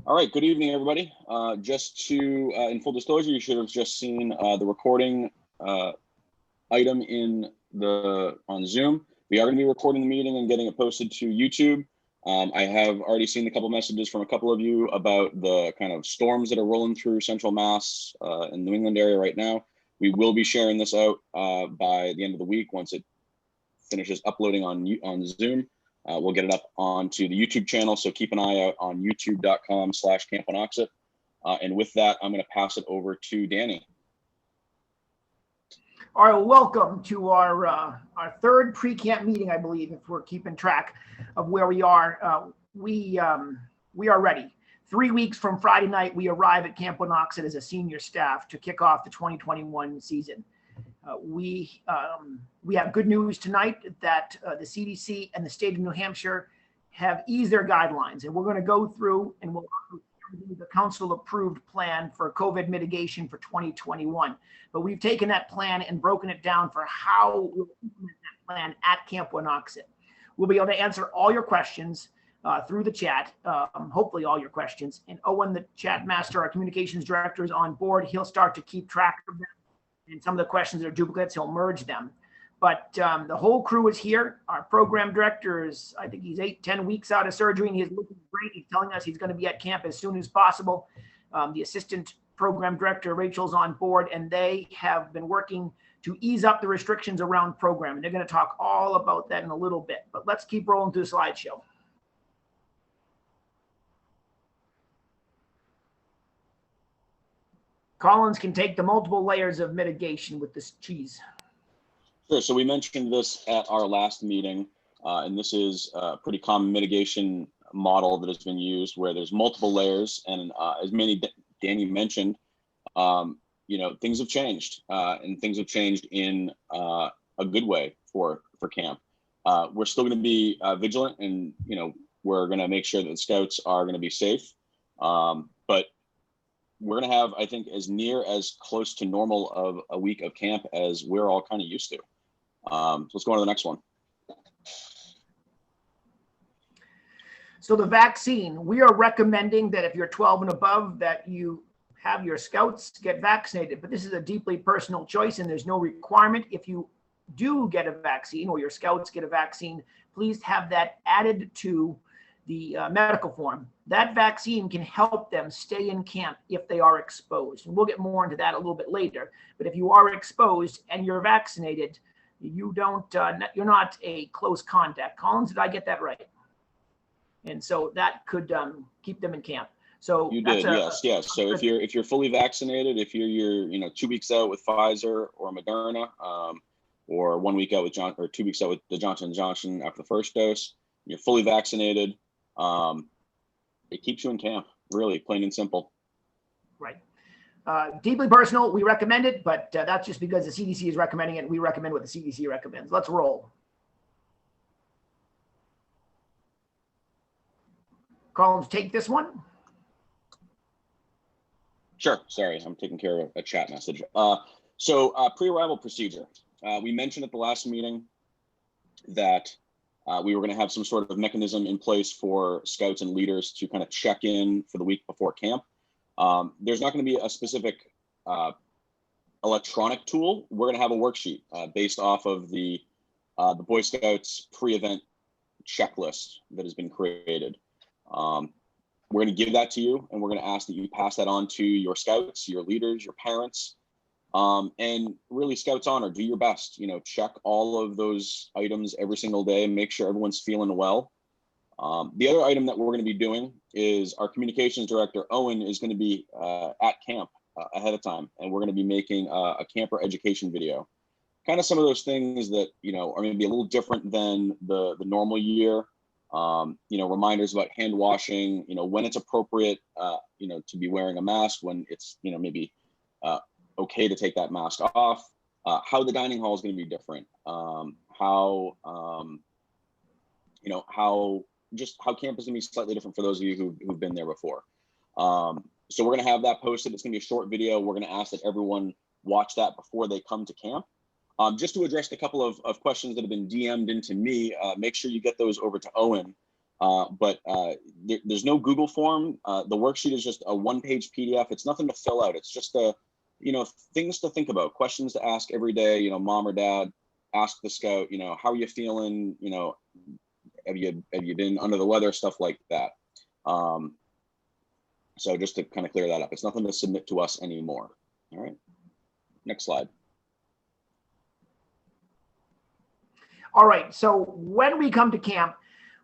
All right, good evening, everybody. Just to, in full disclosure, you should have just seen the recording item on Zoom. We are going to be recording the meeting and getting it posted to YouTube. I have already seen a couple messages from a couple of you about the kind of storms that are rolling through Central Mass and New England area right now. We will be sharing this out by the end of the week once it finishes uploading on Zoom. We'll get it up onto the YouTube channel, so keep an eye out on youtube.com/Camp Wanocksett. And with that, I'm going to pass it over to Danny. All right, welcome to our third pre-camp meeting, I believe, if we're keeping track of where we are. We are ready. 3 weeks from Friday night, we arrive at Camp Wanocksett as a senior staff to kick off the 2021 season. We have good news tonight that the CDC and the state of New Hampshire have eased their guidelines, and we're going to go through and we'll the council approved plan for COVID mitigation for 2021. But we've taken that plan and broken it down for how we'll implement that plan at Camp Wanocksett. We'll be able to answer all your questions through the chat, hopefully all your questions. And Owen, the chat master, our communications director, is on board. He'll start to keep track of them. And some of the questions are duplicates, he'll merge them. But the whole crew is here. Our program director is, I think he's 8-10 weeks out of surgery, and he's looking great. He's telling us he's going to be at camp as soon as possible. The assistant program director, Rachel's on board, and they have been working to ease up the restrictions around program. And they're going to talk all about that in a little bit. But let's keep rolling through the slideshow. Collins can take the multiple layers of mitigation with this cheese. Sure. So we mentioned this at our last meeting, and this is a pretty common mitigation model that has been used where there's multiple layers. And as Danny mentioned, things have changed, and things have changed in a good way for camp. We're still going to be vigilant, and we're going to make sure that the scouts are going to be safe. But we're going to have, I think, as near as close to normal of a week of camp as we're all kind of used to. So let's go on to the next one. So the vaccine, we are recommending that if you're 12 and above, that you have your scouts get vaccinated. But this is a deeply personal choice, and there's no requirement. If you do get a vaccine or your scouts get a vaccine, please have that added to the medical form. That vaccine can help them stay in camp if they are exposed. And we'll get more into that a little bit later. But if you are exposed and you're vaccinated, you're not a close contact. Collins, did I get that right? And so that could keep them in camp. So you did, yes. So if you're fully vaccinated, if you're 2 weeks out with Pfizer or Moderna, or 1 week out with 2 weeks out with the Johnson & Johnson after the first dose, you're fully vaccinated. It keeps you in camp, really, plain and simple. Right. Deeply personal, we recommend it, but that's just because the CDC is recommending it, and we recommend what the CDC recommends. Let's roll. Collins, take this one. Sure. Sorry, I'm taking care of a chat message. So pre-arrival procedure. We mentioned at the last meeting that we were going to have some sort of mechanism in place for scouts and leaders to kind of check in for the week before camp. There's not going to be a specific electronic tool. We're going to have a worksheet based off of the Boy Scouts pre-event checklist that has been created. We're going to give that to you, and we're going to ask that you pass that on to your scouts, your leaders, your parents, and really Scouts Honor, do your best, check all of those items every single day and make sure everyone's feeling well. The other item that we're going to be doing is our communications director, Owen, is going to be at camp ahead of time, and we're going to be making a camper education video. Kind of some of those things that, are going to be a little different than the normal year. Reminders about hand washing, when it's appropriate, to be wearing a mask, when it's, maybe okay to take that mask off, how the dining hall is going to be different, how camp is going to be slightly different for those of you who've been there before. So we're going to have that posted. It's going to be a short video. We're going to ask that everyone watch that before they come to camp. Just to address a couple of questions that have been DM'd into me, make sure you get those over to Owen. There's no Google form. The worksheet is just a one-page PDF. It's nothing to fill out. It's just things to think about, questions to ask every day. Mom or dad, ask the scout, how are you feeling? Have you been under the weather? Stuff like that. So just to kind of clear that up, it's nothing to submit to us anymore. All right. Next slide. All right. So when we come to camp,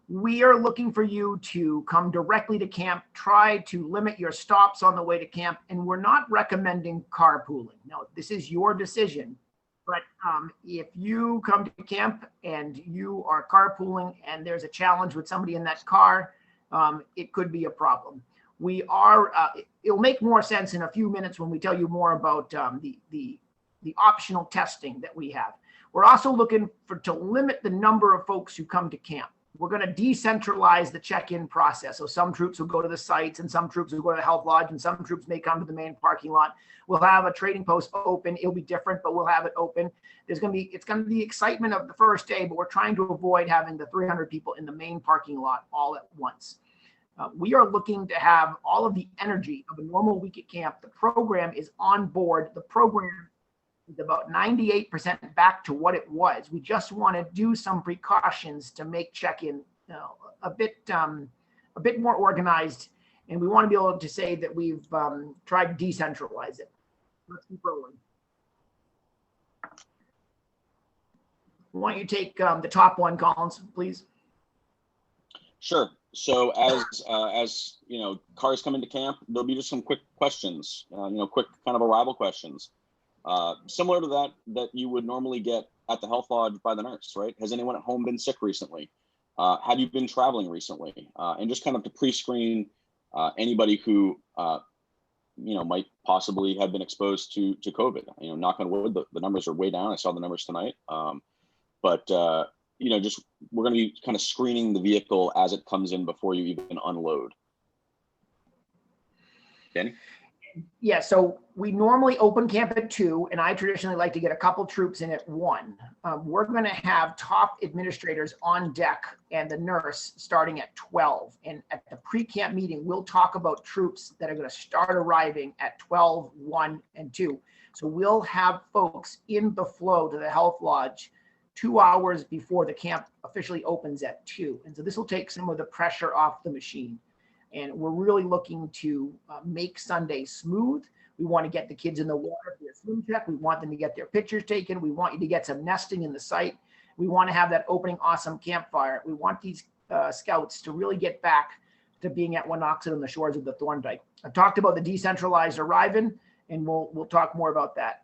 we are looking for you to come directly to camp, try to limit your stops on the way to camp, and we're not recommending carpooling. No, this is your decision. But if you come to camp and you are carpooling and there's a challenge with somebody in that car, it could be a problem. We are, it'll make more sense in a few minutes when we tell you more about the optional testing that we have. We're also looking to limit the number of folks who come to camp. We're going to decentralize the check-in process. So some troops will go to the sites and some troops will go to the health lodge and some troops may come to the main parking lot. We'll have a trading post open. It'll be different, but we'll have it open. It's going to be the excitement of the first day, but we're trying to avoid having the 300 people in the main parking lot all at once. We are looking to have all of the energy of a normal week at camp. The program is on board. The program is about 98% back to what it was. We just want to do some precautions to make check-in a bit more organized, and we want to be able to say that we've tried to decentralize it. Let's keep rolling. Why don't you take the top one, Collins, please? Sure. So as cars come into camp, there'll be just some quick questions, quick kind of arrival questions, similar to that you would normally get at the health lodge by the nurse, right? Has anyone at home been sick recently? Have you been traveling recently? And just kind of to pre-screen anybody who might possibly have been exposed to COVID. Knock on wood, the numbers are way down. I saw the numbers tonight, we're going to be kind of screening the vehicle as it comes in before you even unload. Danny? Yeah, so we normally open camp at 2, and I traditionally like to get a couple troops in at 1. We're going to have top administrators on deck and the nurse starting at 12. And at the pre-camp meeting, we'll talk about troops that are going to start arriving at 12, 1, and 2. So we'll have folks in the flow to the health lodge 2 hours before the camp officially opens at 2. And so this will take some of the pressure off the machine. And we're really looking to make Sunday smooth. We want to get the kids in the water for their swim check. We want them to get their pictures taken. We want you to get some nesting in the site. We want to have that opening awesome campfire. We want these scouts to really get back to being at Wanocksett on the shores of the Thorndike. I talked about the decentralized arriving, and we'll talk more about that.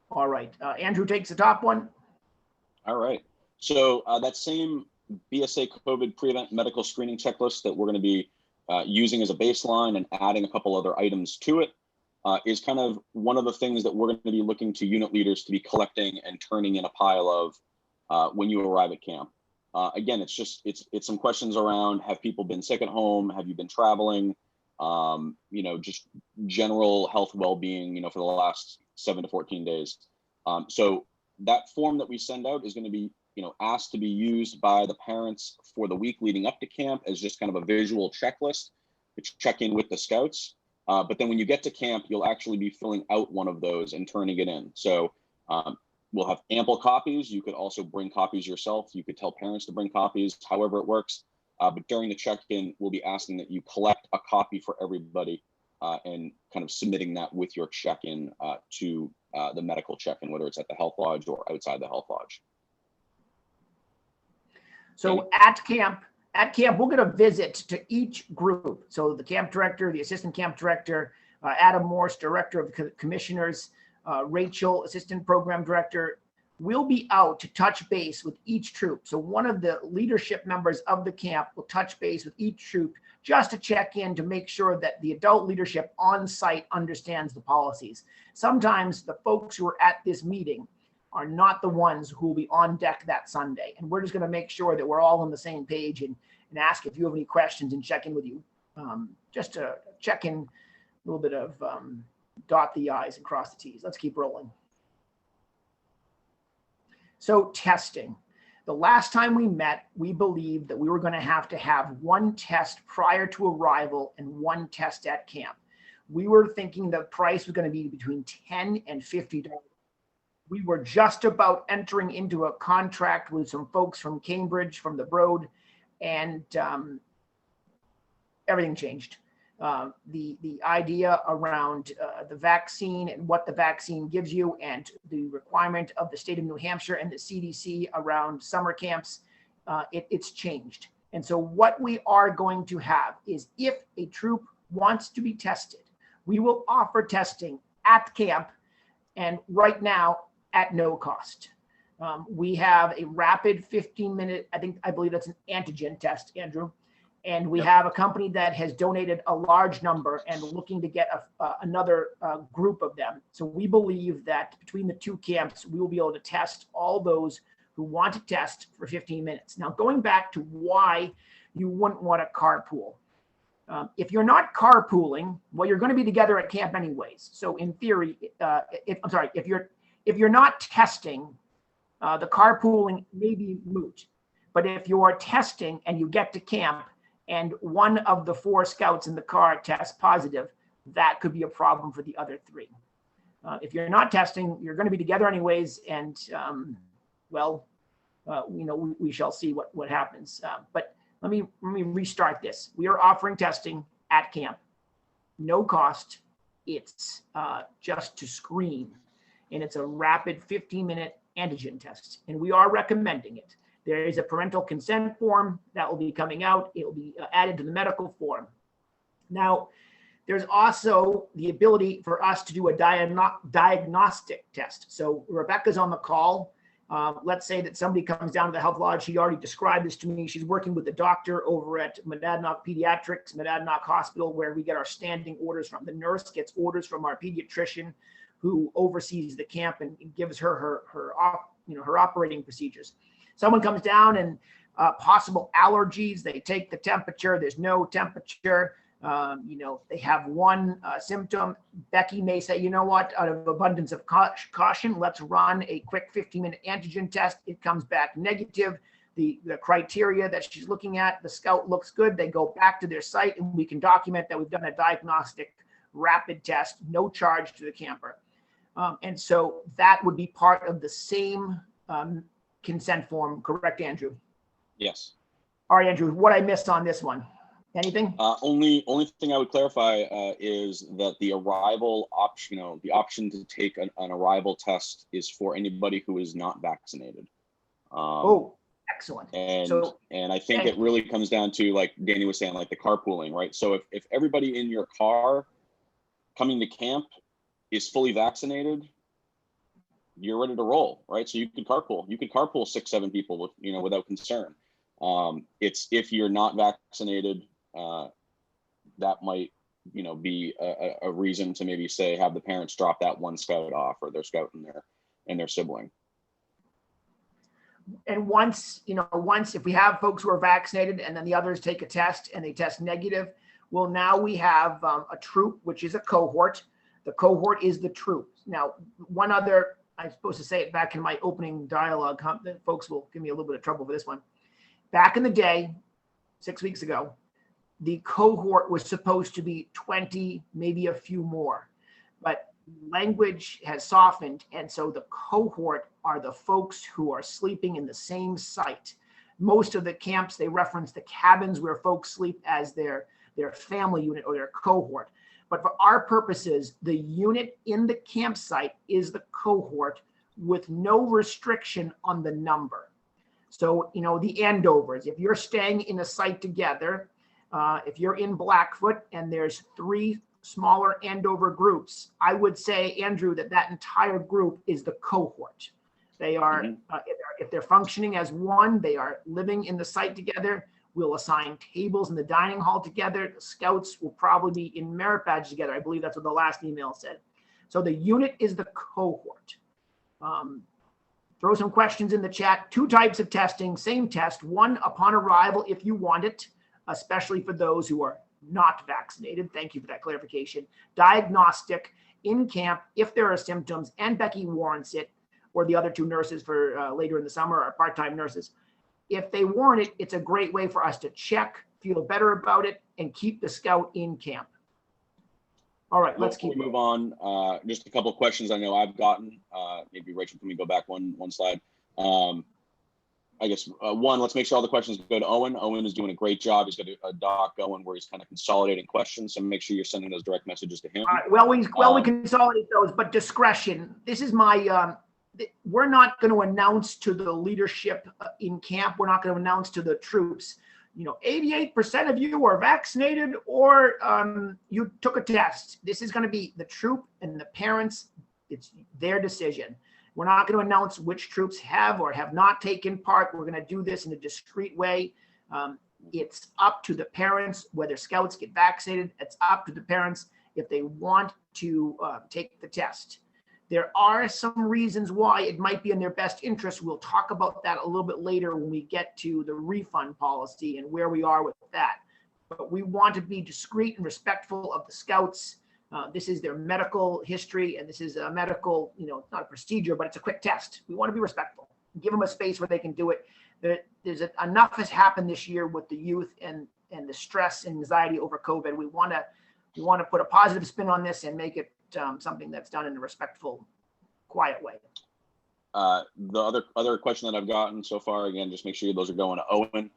All right, Andrew takes the top one. All right. So that same BSA COVID pre-event medical screening checklist that we're going to be using as a baseline and adding a couple other items to it is kind of one of the things that we're going to be looking to unit leaders to be collecting and turning in a pile of when you arrive at camp. Again, it's some questions around: have people been sick at home? Have you been traveling? Just general health well-being, for the last 7 to 14 days. So that form that we send out is going to be, asked to be used by the parents for the week leading up to camp as just kind of a visual checklist to check in with the scouts. But then when you get to camp, you'll actually be filling out one of those and turning it in. So we'll have ample copies. You could also bring copies yourself. You could tell parents to bring copies, however it works. But during the check-in, we'll be asking that you collect a copy for everybody and kind of submitting that with your check-in to the medical check-in, whether it's at the health lodge or outside the health lodge. So at camp, we're going to visit to each group. So the camp director, the assistant camp director, Adam Morse, director of the commissioners, Rachel, assistant program director, will be out to touch base with each troop. So one of the leadership members of the camp will touch base with each troop just to check in to make sure that the adult leadership on site understands the policies. Sometimes the folks who are at this meeting are not the ones who will be on deck that Sunday. And we're just going to make sure that we're all on the same page and ask if you have any questions and check in with you. Just to check in a little bit of dot the I's and cross the T's. Let's keep rolling. So testing. The last time we met, we believed that we were going to have one test prior to arrival and one test at camp. We were thinking the price was going to be between $10 and $50. We were just about entering into a contract with some folks from Cambridge, from the Broad, and everything changed. The idea around the vaccine and what the vaccine gives you, and the requirement of the state of New Hampshire and the CDC around summer camps, it's changed. And so what we are going to have is, if a troop wants to be tested, we will offer testing at camp, and right now at no cost. We have a rapid 15-minute, I believe that's an antigen test, Andrew. And we have a company that has donated a large number and looking to get another group of them. So we believe that between the two camps, we will be able to test all those who want to test for 15 minutes. Now, going back to why you wouldn't want to carpool. If you're not carpooling, well, you're going to be together at camp anyways. So in theory, if you're not testing, the carpooling may be moot. But if you are testing and you get to camp and one of the 4 scouts in the car tests positive, that could be a problem for the other 3. If you're not testing, you're going to be together anyways, and we shall see what happens. But let me restart this. We are offering testing at camp, no cost. It's just to screen, and it's a rapid 15-minute antigen test, and we are recommending it. There is a parental consent form that will be coming out. It will be added to the medical form. Now, there's also the ability for us to do a diagnostic test. So Rebecca's on the call. Let's say that somebody comes down to the health lodge. She already described this to me. She's working with the doctor over at Monadnock Pediatrics, Monadnock Hospital, where we get our standing orders from. The nurse gets orders from our pediatrician, who oversees the camp and gives her operating procedures. Someone comes down and possible allergies. They take the temperature. There's no temperature. They have one symptom. Becky may say, you know what, out of abundance of caution, let's run a quick 15-minute antigen test. It comes back negative. The criteria that she's looking at, the scout looks good. They go back to their site, and we can document that we've done a diagnostic rapid test, no charge to the camper. And so that would be part of the same consent form, correct, Andrew? Yes. All right, Andrew, what I missed on this one? Anything? Only thing I would clarify is that the arrival option, the option to take an arrival test is for anybody who is not vaccinated. Excellent. And I think it really comes down to, like Danny was saying, like the carpooling, right? So if everybody in your car coming to camp is fully vaccinated, you're ready to roll, right? So you could carpool. You could carpool 6-7 people without concern. It's if you're not vaccinated, that might be a reason to maybe say have the parents drop that one scout off, or their scout and their sibling. And once if we have folks who are vaccinated and then the others take a test and they test negative, well, now we have a troop, which is a cohort. The cohort is the troop. Now, one other, I'm supposed to say it back in my opening dialogue. Folks will give me a little bit of trouble for this one. Back in the day, 6 weeks ago, the cohort was supposed to be 20, maybe a few more, but language has softened. And so the cohort are the folks who are sleeping in the same site. Most of the camps, they reference the cabins where folks sleep as their family unit or their cohort. But for our purposes, the unit in the campsite is the cohort with no restriction on the number. So, the Andovers, if you're staying in a site together, if you're in Blackfoot and there's 3 smaller Andover groups, I would say, Andrew, that entire group is the cohort. They are, if they're functioning as one, they are living in the site together. We'll assign tables in the dining hall together. The scouts will probably be in merit badge together. I believe that's what the last email said. So the unit is the cohort. Throw some questions in the chat. 2 types of testing, same test. One upon arrival if you want it, especially for those who are not vaccinated. Thank you for that clarification. Diagnostic in camp if there are symptoms, and Becky warrants it. or the other two nurses for later in the summer, are part-time nurses. If they warrant it, it's a great way for us to check, feel better about it, and keep the scout in camp. All right, let's keep move on. Just a couple of questions I know I've gotten. Maybe Rachel, can we go back one slide? I guess one, let's make sure all the questions go to Owen. Owen is doing a great job. He's got a doc going where he's kind of consolidating questions. So make sure you're sending those direct messages to him. Well, we consolidate those, but discretion. This is my. We're not going to announce to the leadership in camp. We're not going to announce to the troops. 88% of you are vaccinated or you took a test. This is going to be the troop and the parents. It's their decision. We're not going to announce which troops have or have not taken part. We're going to do this in a discreet way. It's up to the parents whether scouts get vaccinated. It's up to the parents if they want to take the test. There are some reasons why it might be in their best interest. We'll talk about that a little bit later when we get to the refund policy and where we are with that. But we want to be discreet and respectful of the scouts. This is their medical history, and this is a medical, it's not a procedure, but it's a quick test. We want to be respectful. Give them a space where they can do it. Enough has happened this year with the youth and the stress and anxiety over COVID. We want to put a positive spin on this and make it something that's done in a respectful, quiet way. The other question that I've gotten so far, again, just make sure those are going to Owen,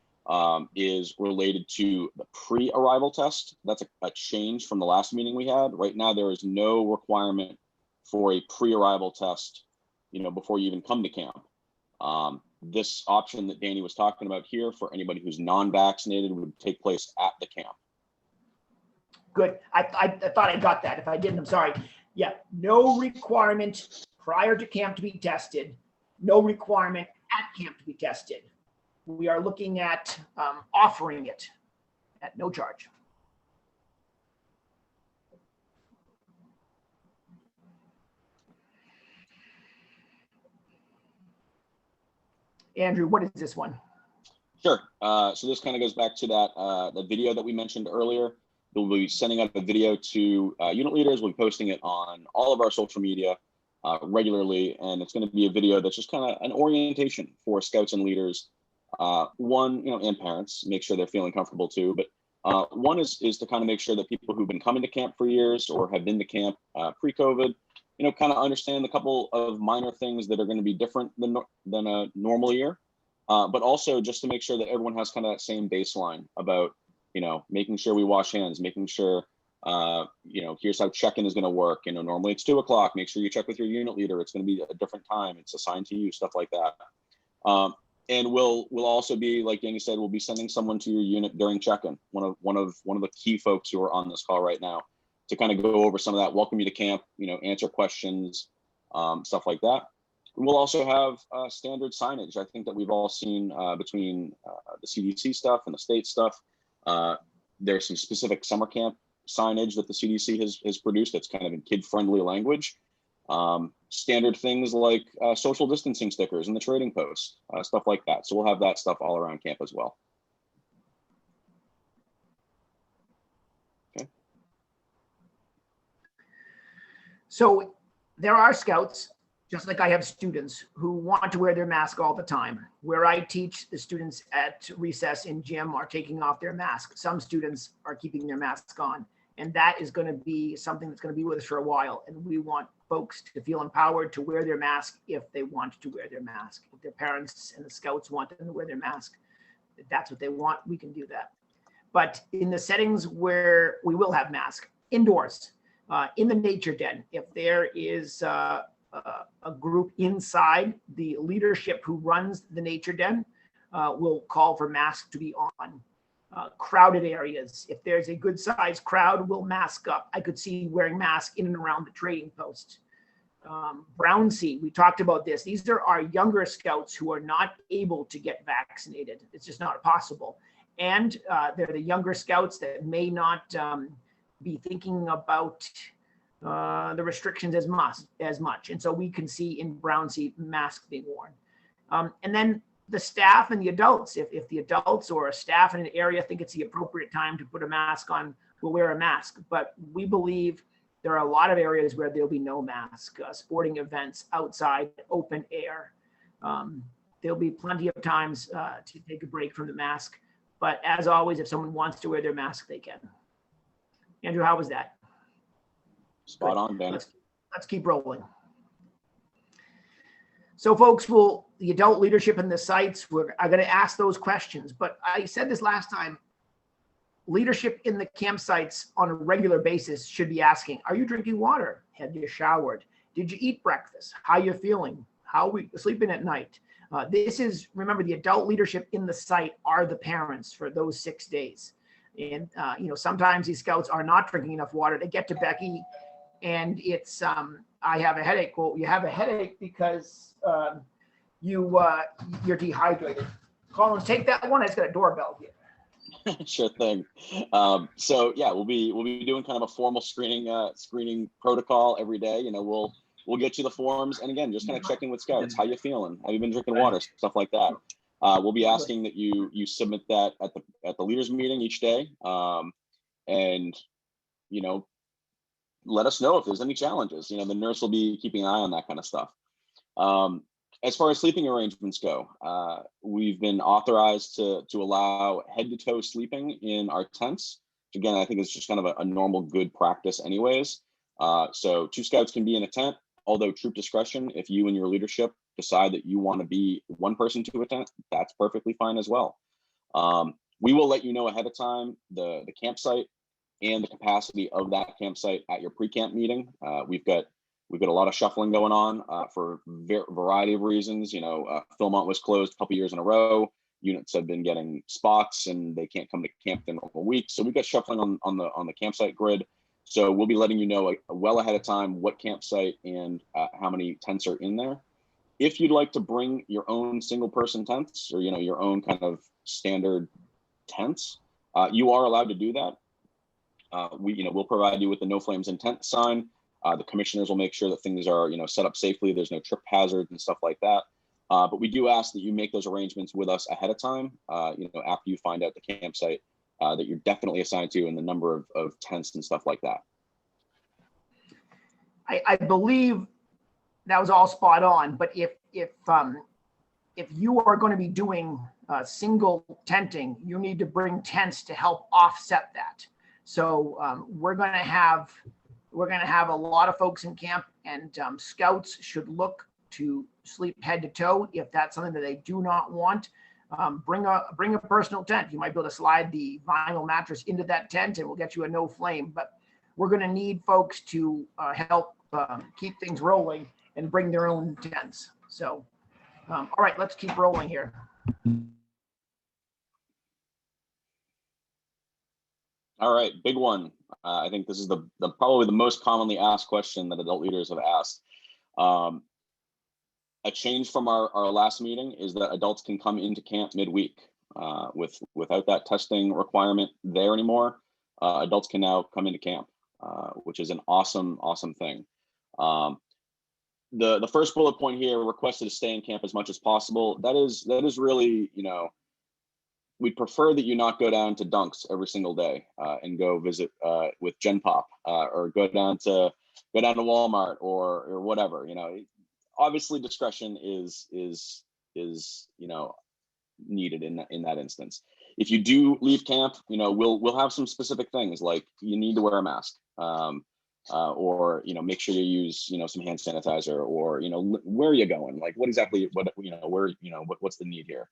is related to the pre-arrival test. That's a change from the last meeting we had. Right now, there is no requirement for a pre-arrival test, before you even come to camp. This option that Danny was talking about here for anybody who's non-vaccinated would take place at the camp. Good. I thought I got that. If I didn't, I'm sorry. Yeah, no requirement prior to camp to be tested. No requirement at camp to be tested. We are looking at offering it at no charge. Andrew, what is this one? Sure. So this kind of goes back to that the video that we mentioned earlier. We'll be sending out a video to unit leaders. We'll be posting it on all of our social media regularly, and it's going to be a video that's just kind of an orientation for scouts and leaders. And parents, make sure they're feeling comfortable too. But one is to kind of make sure that people who've been coming to camp for years or have been to camp pre-COVID, kind of understand a couple of minor things that are going to be different than a normal year. But also just to make sure that everyone has kind of that same baseline about, making sure we wash hands, making sure, here's how check-in is going to work. Normally it's 2:00. Make sure you check with your unit leader. It's going to be a different time. It's assigned to you, stuff like that. And we'll also be, like Danny said, we'll be sending someone to your unit during check-in. One of the key folks who are on this call right now to kind of go over some of that, welcome you to camp, answer questions, stuff like that. And we'll also have standard signage. I think that we've all seen between the CDC stuff and the state stuff. There's some specific summer camp signage that the CDC has produced that's kind of in kid-friendly language. Standard things like social distancing stickers in the trading post, stuff like that. So we'll have that stuff all around camp as well. Okay. So there are scouts, just like I have students who want to wear their mask all the time. Where I teach, the students at recess in gym are taking off their mask. Some students are keeping their masks on. And that is going to be something that's going to be with us for a while. And we want folks to feel empowered to wear their mask if they want to wear their mask. If their parents and the scouts want them to wear their mask, if that's what they want, we can do that. But in the settings where we will have masks, indoors, in the nature den, if there is a group inside, the leadership who runs the nature den will call for masks to be on. Crowded areas, if there's a good sized crowd, we'll mask up. I could see wearing masks in and around the trading post. Brown Sea, we talked about this. These are our younger scouts who are not able to get vaccinated. It's just not possible. And they're the younger scouts that may not be thinking about the restrictions as much. And so we can see in Brown Sea masks being worn. And then the staff and the adults, if the adults or a staff in an area think it's the appropriate time to put a mask on, we'll wear a mask. But we believe there are a lot of areas where there'll be no mask, sporting events outside, open air. There'll be plenty of times to take a break from the mask. But as always, if someone wants to wear their mask, they can. Andrew, how was that? Spot on, Ben. Let's keep rolling. So folks, the adult leadership in the sites, I'm going to ask those questions. But I said this last time, leadership in the campsites on a regular basis should be asking, are you drinking water? Have you showered? Did you eat breakfast? How you feeling? How are we sleeping at night? Remember, the adult leadership in the site are the parents for those 6 days. And, sometimes these scouts are not drinking enough water. They get to Becky and it's, I have a headache. Well, you have a headache because you're dehydrated. Collins, take that one. It's got a doorbell here. Sure thing. So yeah, we'll be doing kind of a formal screening protocol every day. We'll get you the forms, and again, just kind of checking with scouts. How you feeling? Have you been drinking water? Stuff like that. We'll be asking that you submit that at the leaders meeting each day, and let us know if there's any challenges. The nurse will be keeping an eye on that kind of stuff. As far as sleeping arrangements go, we've been authorized to allow head-to-toe sleeping in our tents. Which again, I think it's just kind of a normal good practice anyways. So 2 scouts can be in a tent, although troop discretion, if you and your leadership decide that you want to be 1 person to a tent, that's perfectly fine as well. We will let you know ahead of time the campsite and the capacity of that campsite at your pre-camp meeting. We've got a lot of shuffling going on for a variety of reasons. Philmont was closed a couple years in a row. Units have been getting spots and they can't come to camp in a week. So we've got shuffling on the campsite grid. So we'll be letting you know well ahead of time what campsite and how many tents are in there. If you'd like to bring your own single person tents or your own kind of standard tents, you are allowed to do that. We'll provide you with the No Flames in Tent sign. The commissioners will make sure that things are set up safely. There's no trip hazards and stuff like that. But we do ask that you make those arrangements with us ahead of time. After you find out the campsite that you're definitely assigned to and the number of tents and stuff like that. I believe that was all spot on. But if you are going to be doing single tenting, you need to bring tents to help offset that. So we're going to have a lot of folks in camp, and scouts should look to sleep head to toe. If that's something that they do not want, bring a personal tent. You might be able to slide the vinyl mattress into that tent and we'll get you a No Flame. But we're going to need folks to help keep things rolling and bring their own tents. So, all right, let's keep rolling here. All right, big one. I think this is the probably the most commonly asked question that adult leaders have asked. A change from our last meeting is that adults can come into camp midweek without that testing requirement there anymore. Adults can now come into camp, which is an awesome thing. The first bullet point here, requested to stay in camp as much as possible. That is really, we'd prefer that you not go down to Dunks every single day and go visit with Gen Pop or go down to Walmart or whatever. Obviously discretion is needed in that instance. If you do leave camp, we'll have some specific things like you need to wear a mask, or make sure you use some hand sanitizer, or where are you going? Like what's the need here?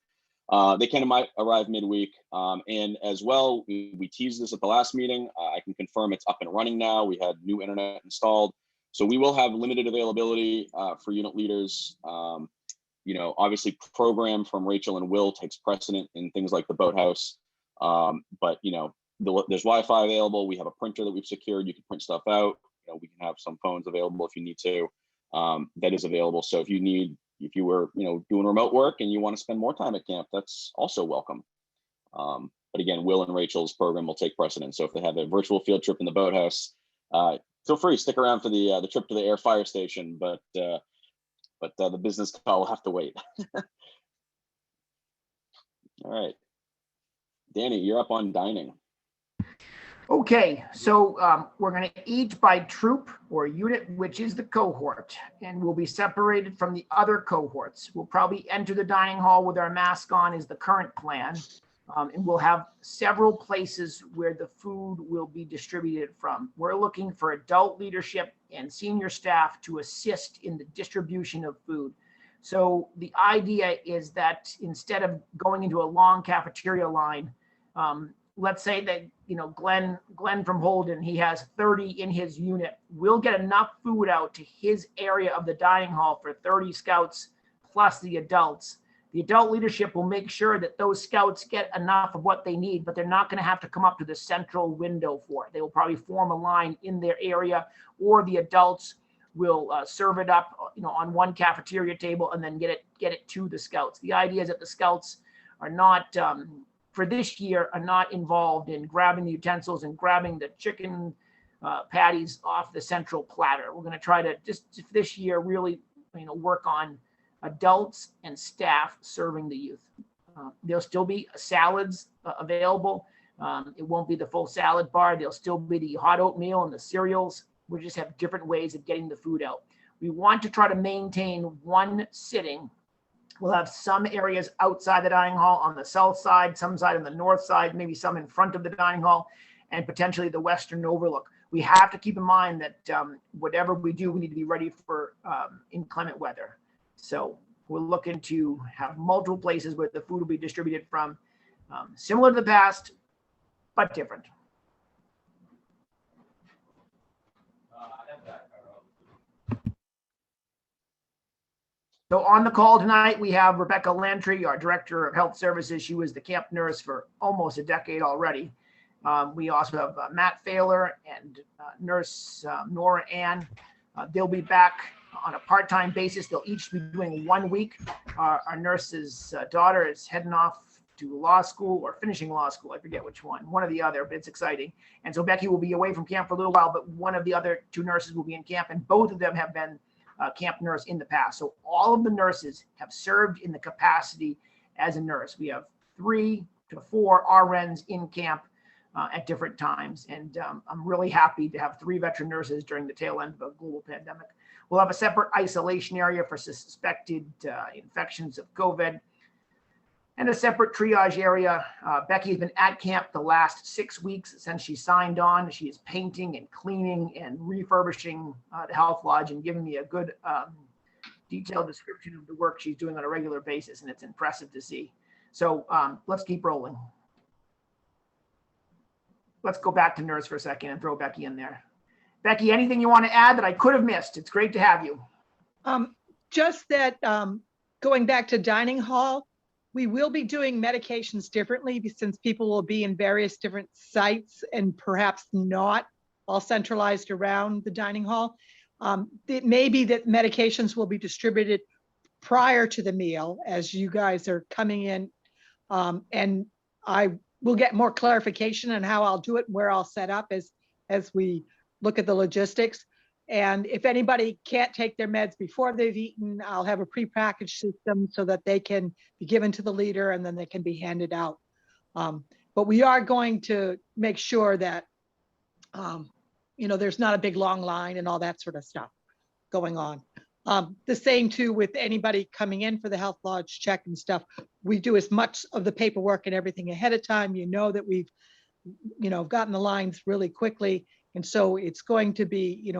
They can arrive midweek, and as well, we teased this at the last meeting. I can confirm it's up and running now. We had new internet installed, so we will have limited availability for unit leaders. Obviously, program from Rachel and Will takes precedent in things like the boathouse, but there's Wi-Fi available. We have a printer that we've secured. You can print stuff out. We can have some phones available if you need to. That is available. So if you were doing remote work and you want to spend more time at camp, that's also welcome. But again, Will and Rachel's program will take precedence. So if they have a virtual field trip in the boathouse, feel free, stick around for the trip to the air fire station, but the business call will have to wait. All right, Danny, you're up on dining. Okay, so we're going to eat by troop or unit, which is the cohort, and we'll be separated from the other cohorts. We'll probably enter the dining hall with our mask on is the current plan. And we'll have several places where the food will be distributed from. We're looking for adult leadership and senior staff to assist in the distribution of food. So the idea is that instead of going into a long cafeteria line, let's say that, Glenn from Holden, he has 30 in his unit. We'll get enough food out to his area of the dining hall for 30 scouts plus the adults. The adult leadership will make sure that those scouts get enough of what they need, but they're not going to have to come up to the central window for it. They will probably form a line in their area, or the adults will serve it up, on one cafeteria table and then get it to the scouts. The idea is that the scouts are not, for this year, are not involved in grabbing the utensils and grabbing the chicken patties off the central platter. We're going to try to just this year really, work on adults and staff serving the youth. There'll still be salads available. It won't be the full salad bar. There'll still be the hot oatmeal and the cereals. We just have different ways of getting the food out. We want to try to maintain one sitting. We'll have some areas outside the dining hall on the south side, some side on the north side, maybe some in front of the dining hall, and potentially the western overlook. We have to keep in mind that whatever we do, we need to be ready for inclement weather. So we're looking to have multiple places where the food will be distributed from, similar to the past, but different. So on the call tonight, we have Rebecca Lantry, our Director of Health Services. She was the camp nurse for almost a decade already. We also have Matt Failer and nurse Nora Ann. They'll be back on a part-time basis. They'll each be doing 1 week. Our nurse's daughter is heading off to law school or finishing law school. I forget which one or the other, but it's exciting. And so Becky will be away from camp for a little while, but one of the other two nurses will be in camp, and both of them have been camp nurse in the past. So all of the nurses have served in the capacity as a nurse. We have 3 to 4 RNs in camp at different times. And I'm really happy to have 3 veteran nurses during the tail end of a global pandemic. We'll have a separate isolation area for suspected infections of COVID, and a separate triage area. Becky has been at camp the last 6 weeks since she signed on. She is painting and cleaning and refurbishing the health lodge and giving me a good detailed description of the work she's doing on a regular basis, and it's impressive to see. So let's keep rolling. Let's go back to nurse for a second and throw Becky in there. Becky, anything you want to add that I could have missed? It's great to have you. Just that going back to dining hall, we will be doing medications differently since people will be in various different sites and perhaps not all centralized around the dining hall. It may be that medications will be distributed prior to the meal as you guys are coming in, and I will get more clarification on how I'll do it and where I'll set up as we look at the logistics. And if anybody can't take their meds before they've eaten, I'll have a prepackaged system so that they can be given to the leader and then they can be handed out. But we are going to make sure that, there's not a big long line and all that sort of stuff going on. The same too with anybody coming in for the health lodge check and stuff. We do as much of the paperwork and everything ahead of time. That we've, gotten the lines really quickly. And so it's going to be,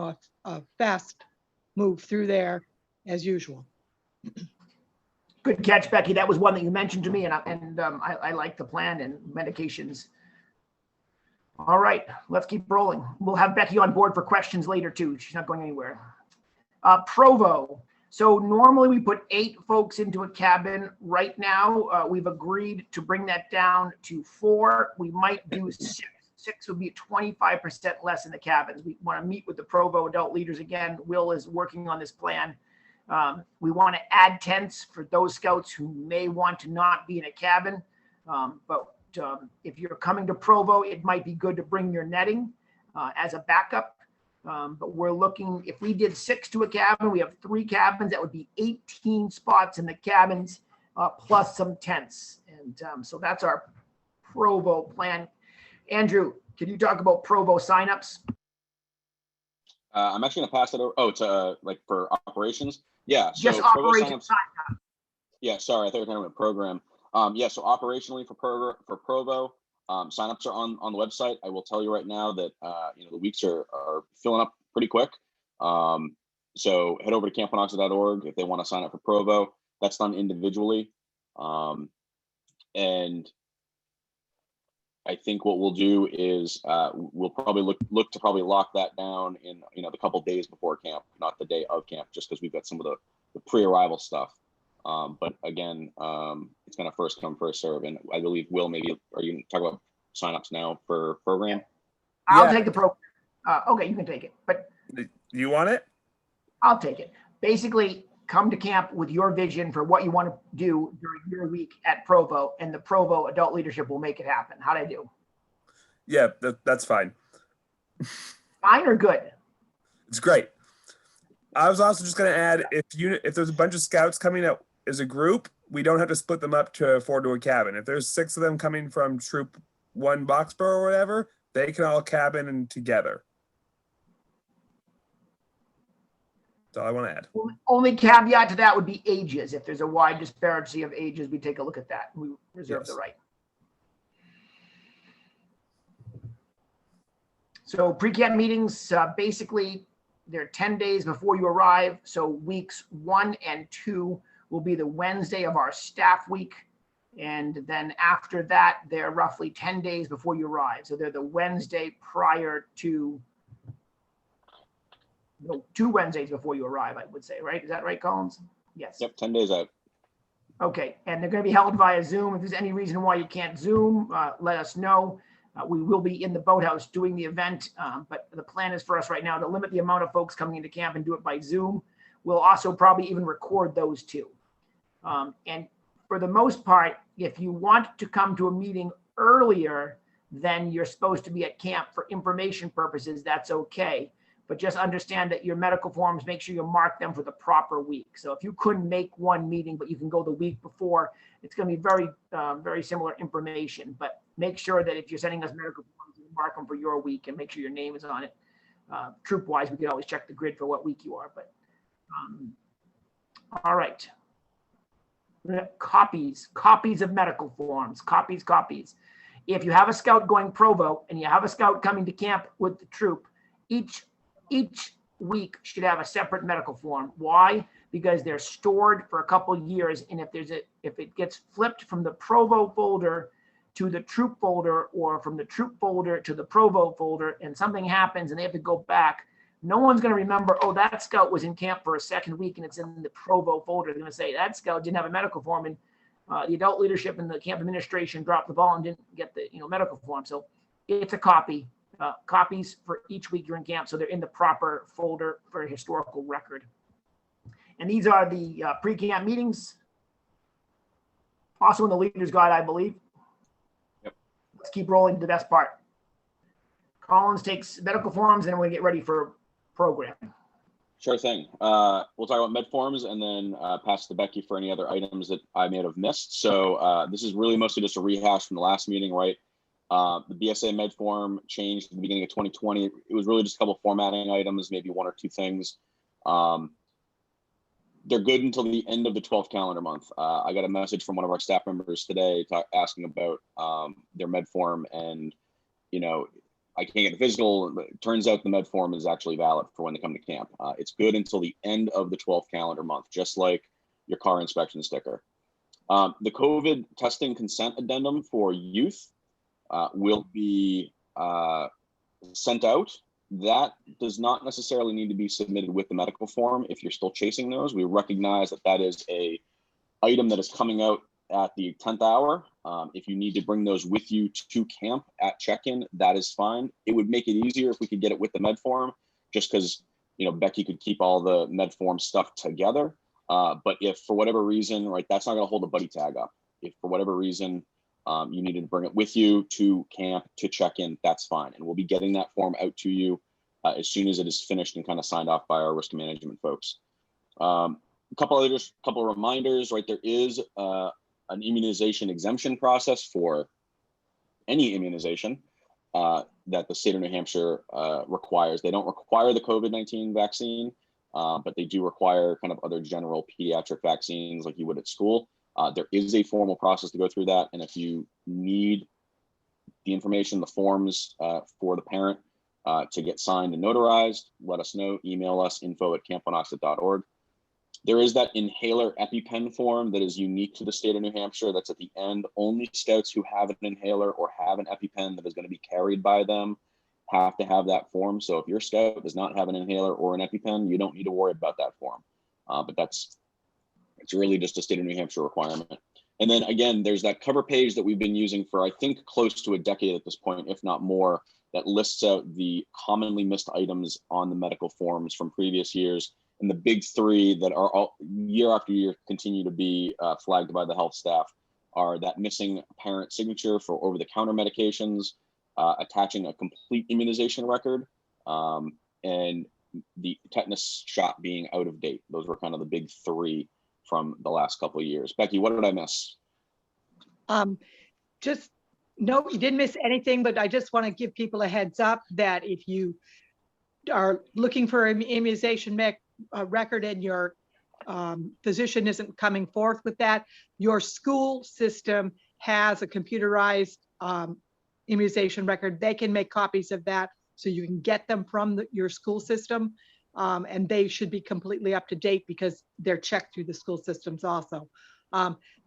a fast move through there as usual. Good catch, Becky. That was one that you mentioned to me, and I like the plan and medications. All right, let's keep rolling. We'll have Becky on board for questions later too. She's not going anywhere. Provo. So normally we put 8 folks into a cabin. Right now, we've agreed to bring that down to 4. We might do 6. 6 would be 25% less in the cabins. We want to meet with the Provo adult leaders again. Will is working on this plan. We want to add tents for those scouts who may want to not be in a cabin. But if you're coming to Provo, it might be good to bring your netting as a backup. But we're looking, if we did 6 to a cabin, we have 3 cabins, that would be 18 spots in the cabins, plus some tents. And so that's our Provo plan. Andrew, Can you talk about Provo signups? I'm actually gonna pass it over. Oh, to like for operations. Yeah. So Just Provo operation signups. Yeah. Sorry, I thought you were talking about program. Yeah. So operationally for Provo, signups are on the website. I will tell you right now that the weeks are filling up pretty quick. So head over to camp1oxa.org if they want to sign up for Provo. That's done individually. And I think what we'll do is we'll probably look to probably lock that down in the couple days before camp, not the day of camp, just because we've got some of the pre-arrival stuff. But again, it's gonna first come, first serve, and I believe Will, maybe are you talking about signups now for program? I'll take the program. Okay, you can take it, but You want it? I'll take it. Basically, come to camp with your vision for what you want to do during your week at Provo, and the Provo adult leadership will make it happen. How'd I do? Yeah, that's fine. Fine or good? It's great. I was also just going to add, if there's a bunch of scouts coming out as a group, we don't have to split them up to 4 to a cabin. If there's 6 of them coming from Troop 1 Boxborough or whatever, they can all cabin and together. That's all I want to add. Only caveat to that would be ages. If there's a wide disparity of ages, we take a look at that. We reserve the right. So pre-camp meetings, basically, they're 10 days before you arrive. So weeks 1 and 2 will be the Wednesday of our staff week. And then after that, they're roughly 10 days before you arrive. So they're the Wednesday prior to, no, 2 Wednesdays before you arrive, I would say, right? Is that right, Collins? Yes. Yep, 10 days out. Okay, and they're going to be held via Zoom. If there's any reason why you can't Zoom, let us know. We will be in the boathouse doing the event, but the plan is for us right now to limit the amount of folks coming into camp and do it by Zoom. We'll also probably even record those too. And for the most part, if you want to come to a meeting earlier than you're supposed to be at camp for information purposes, that's okay. But just understand that your medical forms, make sure you mark them for the proper week. So if you couldn't make one meeting, but you can go the week before, it's going to be very, very similar information. But make sure that if you're sending us medical forms, you mark them for your week and make sure your name is on it. Troop-wise, we could always check the grid for what week you are. But all right. Copies of medical forms, copies. If you have a scout going Provo and you have a scout coming to camp with the troop, each week should have a separate medical form. Why? Because they're stored for a couple of years, and if it gets flipped from the Provo folder to the troop folder, or from the troop folder to the Provo folder, and something happens and they have to go back, no one's going to remember, oh, that scout was in camp for a second week and it's in the Provo folder. They're going to say that scout didn't have a medical form, and the adult leadership and the camp administration dropped the ball and didn't get the medical form. So it's a copy. Copies for each week you're in camp, so they're in the proper folder for a historical record. And these are the pre-camp meetings. Also in the leader's guide, I believe. Yep. Let's keep rolling to the best part. Collins takes medical forms, and then we get ready for program. Sure thing. We'll talk about med forms and then pass to Becky for any other items that I may have missed. So this is really mostly just a rehash from the last meeting, right? The BSA med form changed at the beginning of 2020. It was really just a couple of formatting items, maybe 1 or 2 things. They're good until the end of the 12th calendar month. I got a message from one of our staff members today asking about their med form, and I can't get the physical. It turns out the med form is actually valid for when they come to camp. It's good until the end of the 12th calendar month, just like your car inspection sticker. The COVID testing consent addendum for youth will be sent out. That does not necessarily need to be submitted with the medical form if you're still chasing those. We recognize that is a item that is coming out at the 10th hour. If you need to bring those with you to camp at check-in, that is fine. It would make it easier if we could get it with the med form, just because Becky could keep all the med form stuff together. But if for whatever reason, right, that's not going to hold a buddy tag up. If for whatever reason you needed to bring it with you to camp to check in, that's fine. And we'll be getting that form out to you as soon as it is finished and kind of signed off by our risk management folks. A couple of reminders, right? There is an immunization exemption process for any immunization. that the state of New Hampshire requires. They don't require the COVID-19 vaccine, but they do require kind of other general pediatric vaccines like you would at school. There is a formal process to go through that. And if you need the information, the forms for the parent to get signed and notarized, let us know. Email us, info@camp-wanocksett.org. There is that inhaler EpiPen form that is unique to the state of New Hampshire. That's at the end. Only scouts who have an inhaler or have an EpiPen that is going to be carried by them have to have that form. So if your scout does not have an inhaler or an EpiPen, you don't need to worry about that form. But it's really just a state of New Hampshire requirement. And then again, there's that cover page that we've been using for, I think, close to a decade at this point, if not more, that lists out the commonly missed items on the medical forms from previous years. And the big three that are all year after year continue to be flagged by the health staff are that missing parent signature for over-the-counter medications, attaching a complete immunization record, and the tetanus shot being out of date. Those were kind of the big three from the last couple of years. Becky, what did I miss? No, you didn't miss anything, but I just want to give people a heads up that if you are looking for an immunization record and your physician isn't coming forth with that, your school system has a computerized immunization record. They can make copies of that so you can get them from your school system, and they should be completely up to date because they're checked through the school systems also.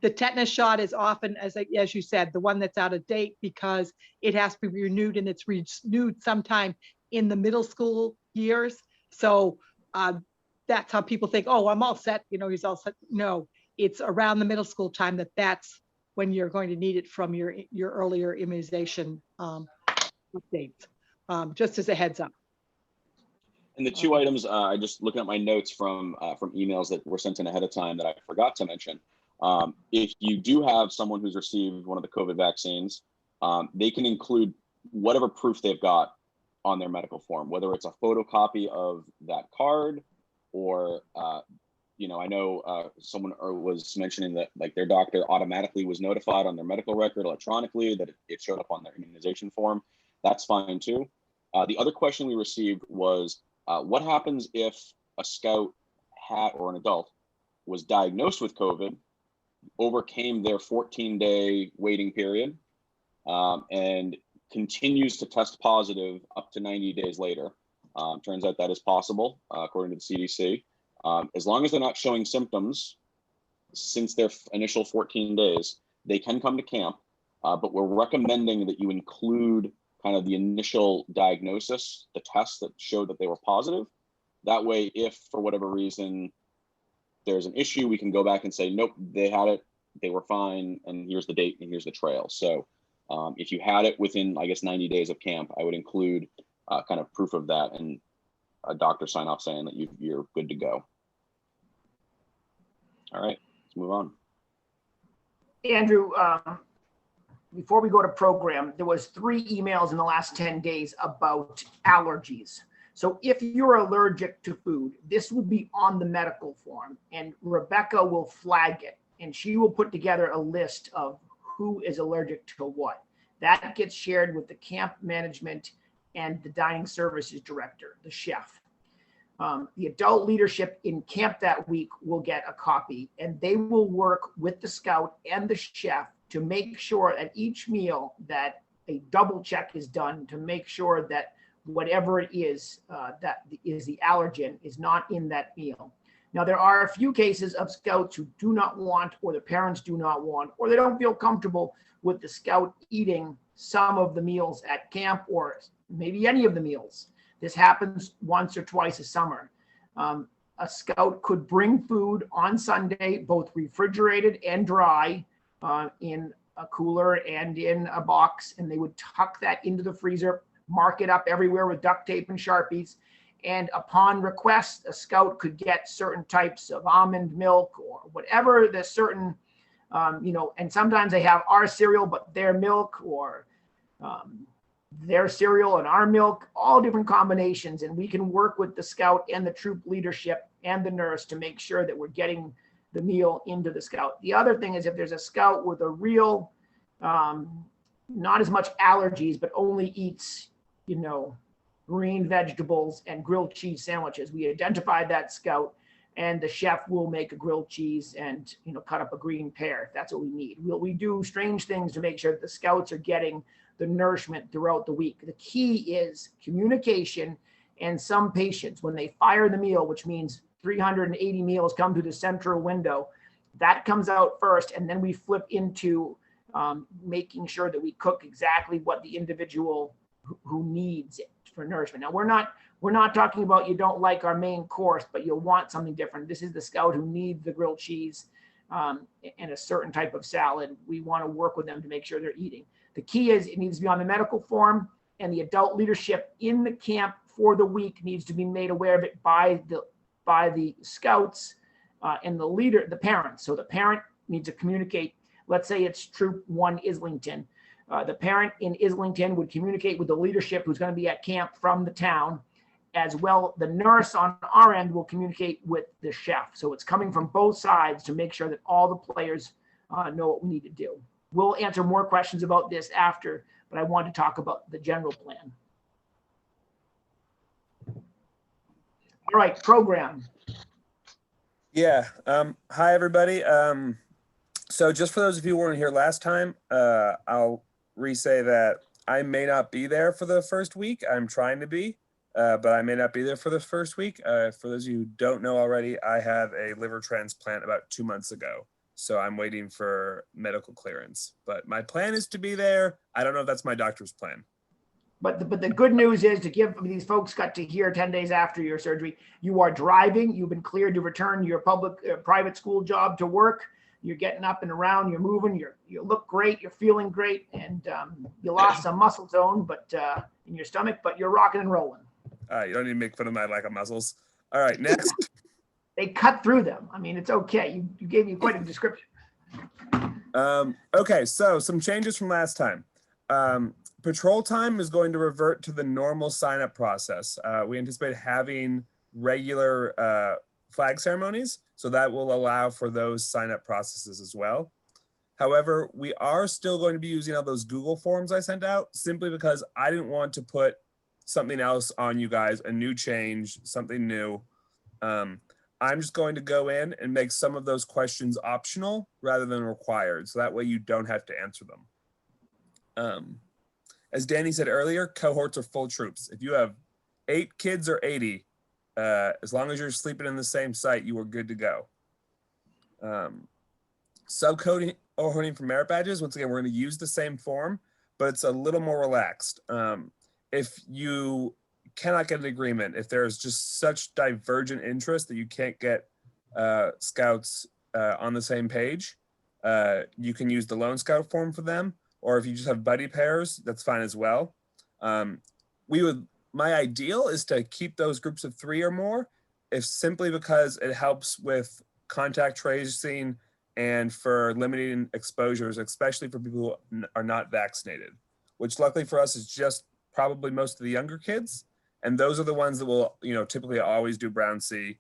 The tetanus shot is often, as you said, the one that's out of date because it has to be renewed, and it's renewed sometime in the middle school years. So that's how people think, oh, I'm all set, he's all set. No, it's around the middle school time that's when you're going to need it from your earlier immunization updates, just as a heads up. And the two items, I just looking at my notes from emails that were sent in ahead of time that I forgot to mention. If you do have someone who's received one of the COVID vaccines, they can include whatever proof they've got on their medical form, whether it's a photocopy of that card or, I know someone was mentioning that like their doctor automatically was notified on their medical record electronically that it showed up on their immunization form. That's fine too. The other question we received was, what happens if a scout or an adult was diagnosed with COVID, overcame their 14-day waiting period, and continues to test positive up to 90 days later? Turns out that is possible, according to the CDC. As long as they're not showing symptoms since their initial 14 days, they can come to camp, but we're recommending that you include kind of the initial diagnosis, the tests that showed that they were positive. That way, if for whatever reason there's an issue, we can go back and say, nope, they had it, they were fine, and here's the date and here's the trail. So if you had it within, I guess, 90 days of camp, I would include kind of proof of that and a doctor sign off saying that you're good to go. All right, let's move on. Andrew, before we go to program, there was 3 emails in the last 10 days about allergies. So if you're allergic to food, this will be on the medical form, and Rebecca will flag it, and she will put together a list of who is allergic to what. That gets shared with the camp management and the dining services director, the chef. The adult leadership in camp that week will get a copy, and they will work with the scout and the chef to make sure at each meal that a double check is done to make sure that whatever it is that is the allergen is not in that meal. Now, there are a few cases of scouts who do not want, or the parents do not want, or they don't feel comfortable with the scout eating some of the meals at camp or maybe any of the meals. This happens once or twice a summer. A scout could bring food on Sunday, both refrigerated and dry, in a cooler and in a box, and they would tuck that into the freezer, mark it up everywhere with duct tape and Sharpies. And upon request, a scout could get certain types of almond milk or whatever the certain, and sometimes they have our cereal, but their milk, or their cereal and our milk, all different combinations. And we can work with the scout and the troop leadership and the nurse to make sure that we're getting the meal into the scout. The other thing is, if there's a scout with a real, not as much allergies, but only eats green vegetables and grilled cheese sandwiches. We identified that scout, and the chef will make a grilled cheese and cut up a green pear if that's what we need. We do strange things to make sure that the scouts are getting the nourishment throughout the week. The key is communication and some patience. When they fire the meal, which means 380 meals come through the central window, that comes out first, and then we flip into making sure that we cook exactly what the individual who needs it for nourishment. Now, we're not talking about you don't like our main course, but you'll want something different. This is the scout who needs the grilled cheese and a certain type of salad. We want to work with them to make sure they're eating. The key is it needs to be on the medical form, and the adult leadership in the camp for the week needs to be made aware of it by the scouts and the parents. So the parent needs to communicate. Let's say it's Troop 1 Islington. The parent in Islington would communicate with the leadership who's going to be at camp from the town. As well, the nurse on our end will communicate with the chef. So it's coming from both sides to make sure that all the players know what we need to do. We'll answer more questions about this after, but I want to talk about the general plan. All right, program. Yeah. Hi, everybody. So just for those of you who weren't here last time, I'll re-say that I may not be there for the first week. I'm trying to be, but I may not be there for the first week. For those of you who don't know already, I had a liver transplant about 2 months ago. So I'm waiting for medical clearance. But my plan is to be there. I don't know if that's my doctor's plan. But the good news is these folks got to hear 10 days after your surgery, you are driving, you've been cleared to return to your private school job to work. You're getting up and around, you're moving, you look great, you're feeling great, and you lost some muscle tone in your stomach, but you're rocking and rolling. You don't need to make fun of my lack of muscles. All right, next. They cut through them. I mean, it's okay. You gave me quite a description. Okay, so some changes from last time. Patrol time is going to revert to the normal sign-up process. We anticipate having regular flag ceremonies, so that will allow for those sign-up processes as well. However, we are still going to be using all those Google forms I sent out, simply because I didn't want to put something else on you guys, a new change, something new. I'm just going to go in and make some of those questions optional rather than required, so that way you don't have to answer them. As Danny said earlier, cohorts are full troops. If you have 8 kids or 80, as long as you're sleeping in the same site, you are good to go. Subcoding for merit badges, once again, we're going to use the same form, but it's a little more relaxed. If you cannot get an agreement, if there's just such divergent interest that you can't get scouts on the same page, you can use the lone scout form for them. Or if you just have buddy pairs, that's fine as well. My ideal is to keep those groups of 3 or more, if simply because it helps with contact tracing and for limiting exposures, especially for people who are not vaccinated, which luckily for us is just probably most of the younger kids. And those are the ones that will, typically always do Brown C,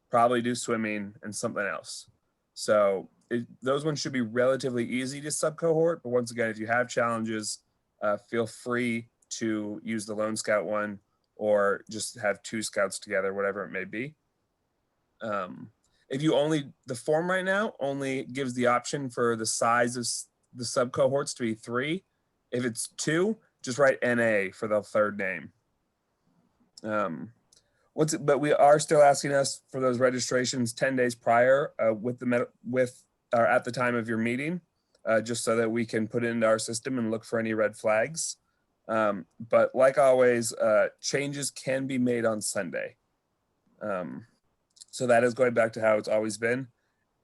probably do swimming and something else. So those ones should be relatively easy to sub-cohort. But once again, if you have challenges, feel free to use the lone scout one or just have 2 scouts together, whatever it may be. If the form right now only gives the option for the size of the sub-cohorts to be 3. If it's 2, just write NA for the third name. But we are still asking us for those registrations 10 days prior or at the time of your meeting, just so that we can put it into our system and look for any red flags. But like always, changes can be made on Sunday. So that is going back to how it's always been.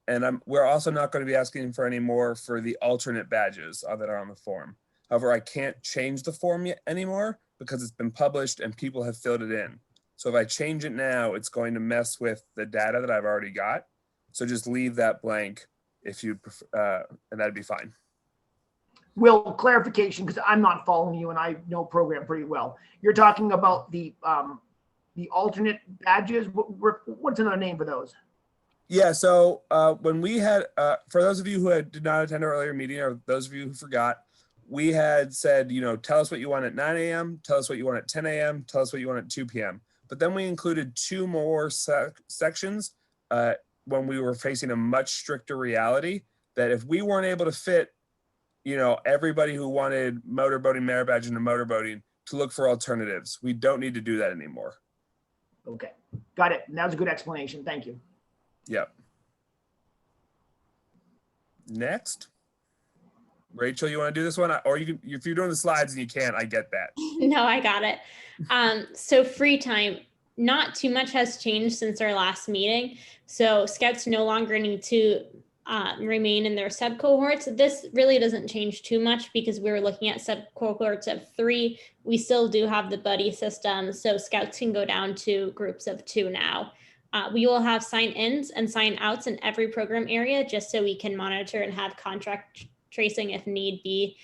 And we're also not going to be asking for any more for the alternate badges that are on the form. However, I can't change the form yet anymore because it's been published and people have filled it in. So if I change it now, it's going to mess with the data that I've already got. So just leave that blank if you prefer, and that'd be fine. Will, clarification, because I'm not following you and I know program pretty well. You're talking about the alternate badges. What's another name for those? Yeah, so when we had, for those of you who did not attend our earlier meeting, or those of you who forgot, we had said, tell us what you want at 9 a.m., tell us what you want at 10 a.m., tell us what you want at 2 p.m. But then we included 2 more sections when we were facing a much stricter reality that if we weren't able to fit, everybody who wanted motorboating, merit badge into motorboating to look for alternatives. We don't need to do that anymore. Okay, got it. And that was a good explanation. Thank you. Yep. Next. Rachel, you want to do this one? Or if you're doing the slides and you can't, I get that. No, I got it. So free time, not too much has changed since our last meeting. So scouts no longer need to remain in their sub cohorts. This really doesn't change too much because we were looking at sub cohorts of 3. We still do have the buddy system, so scouts can go down to groups of 2 now. We will have sign-ins and sign-outs in every program area just so we can monitor and have contract tracing if need be.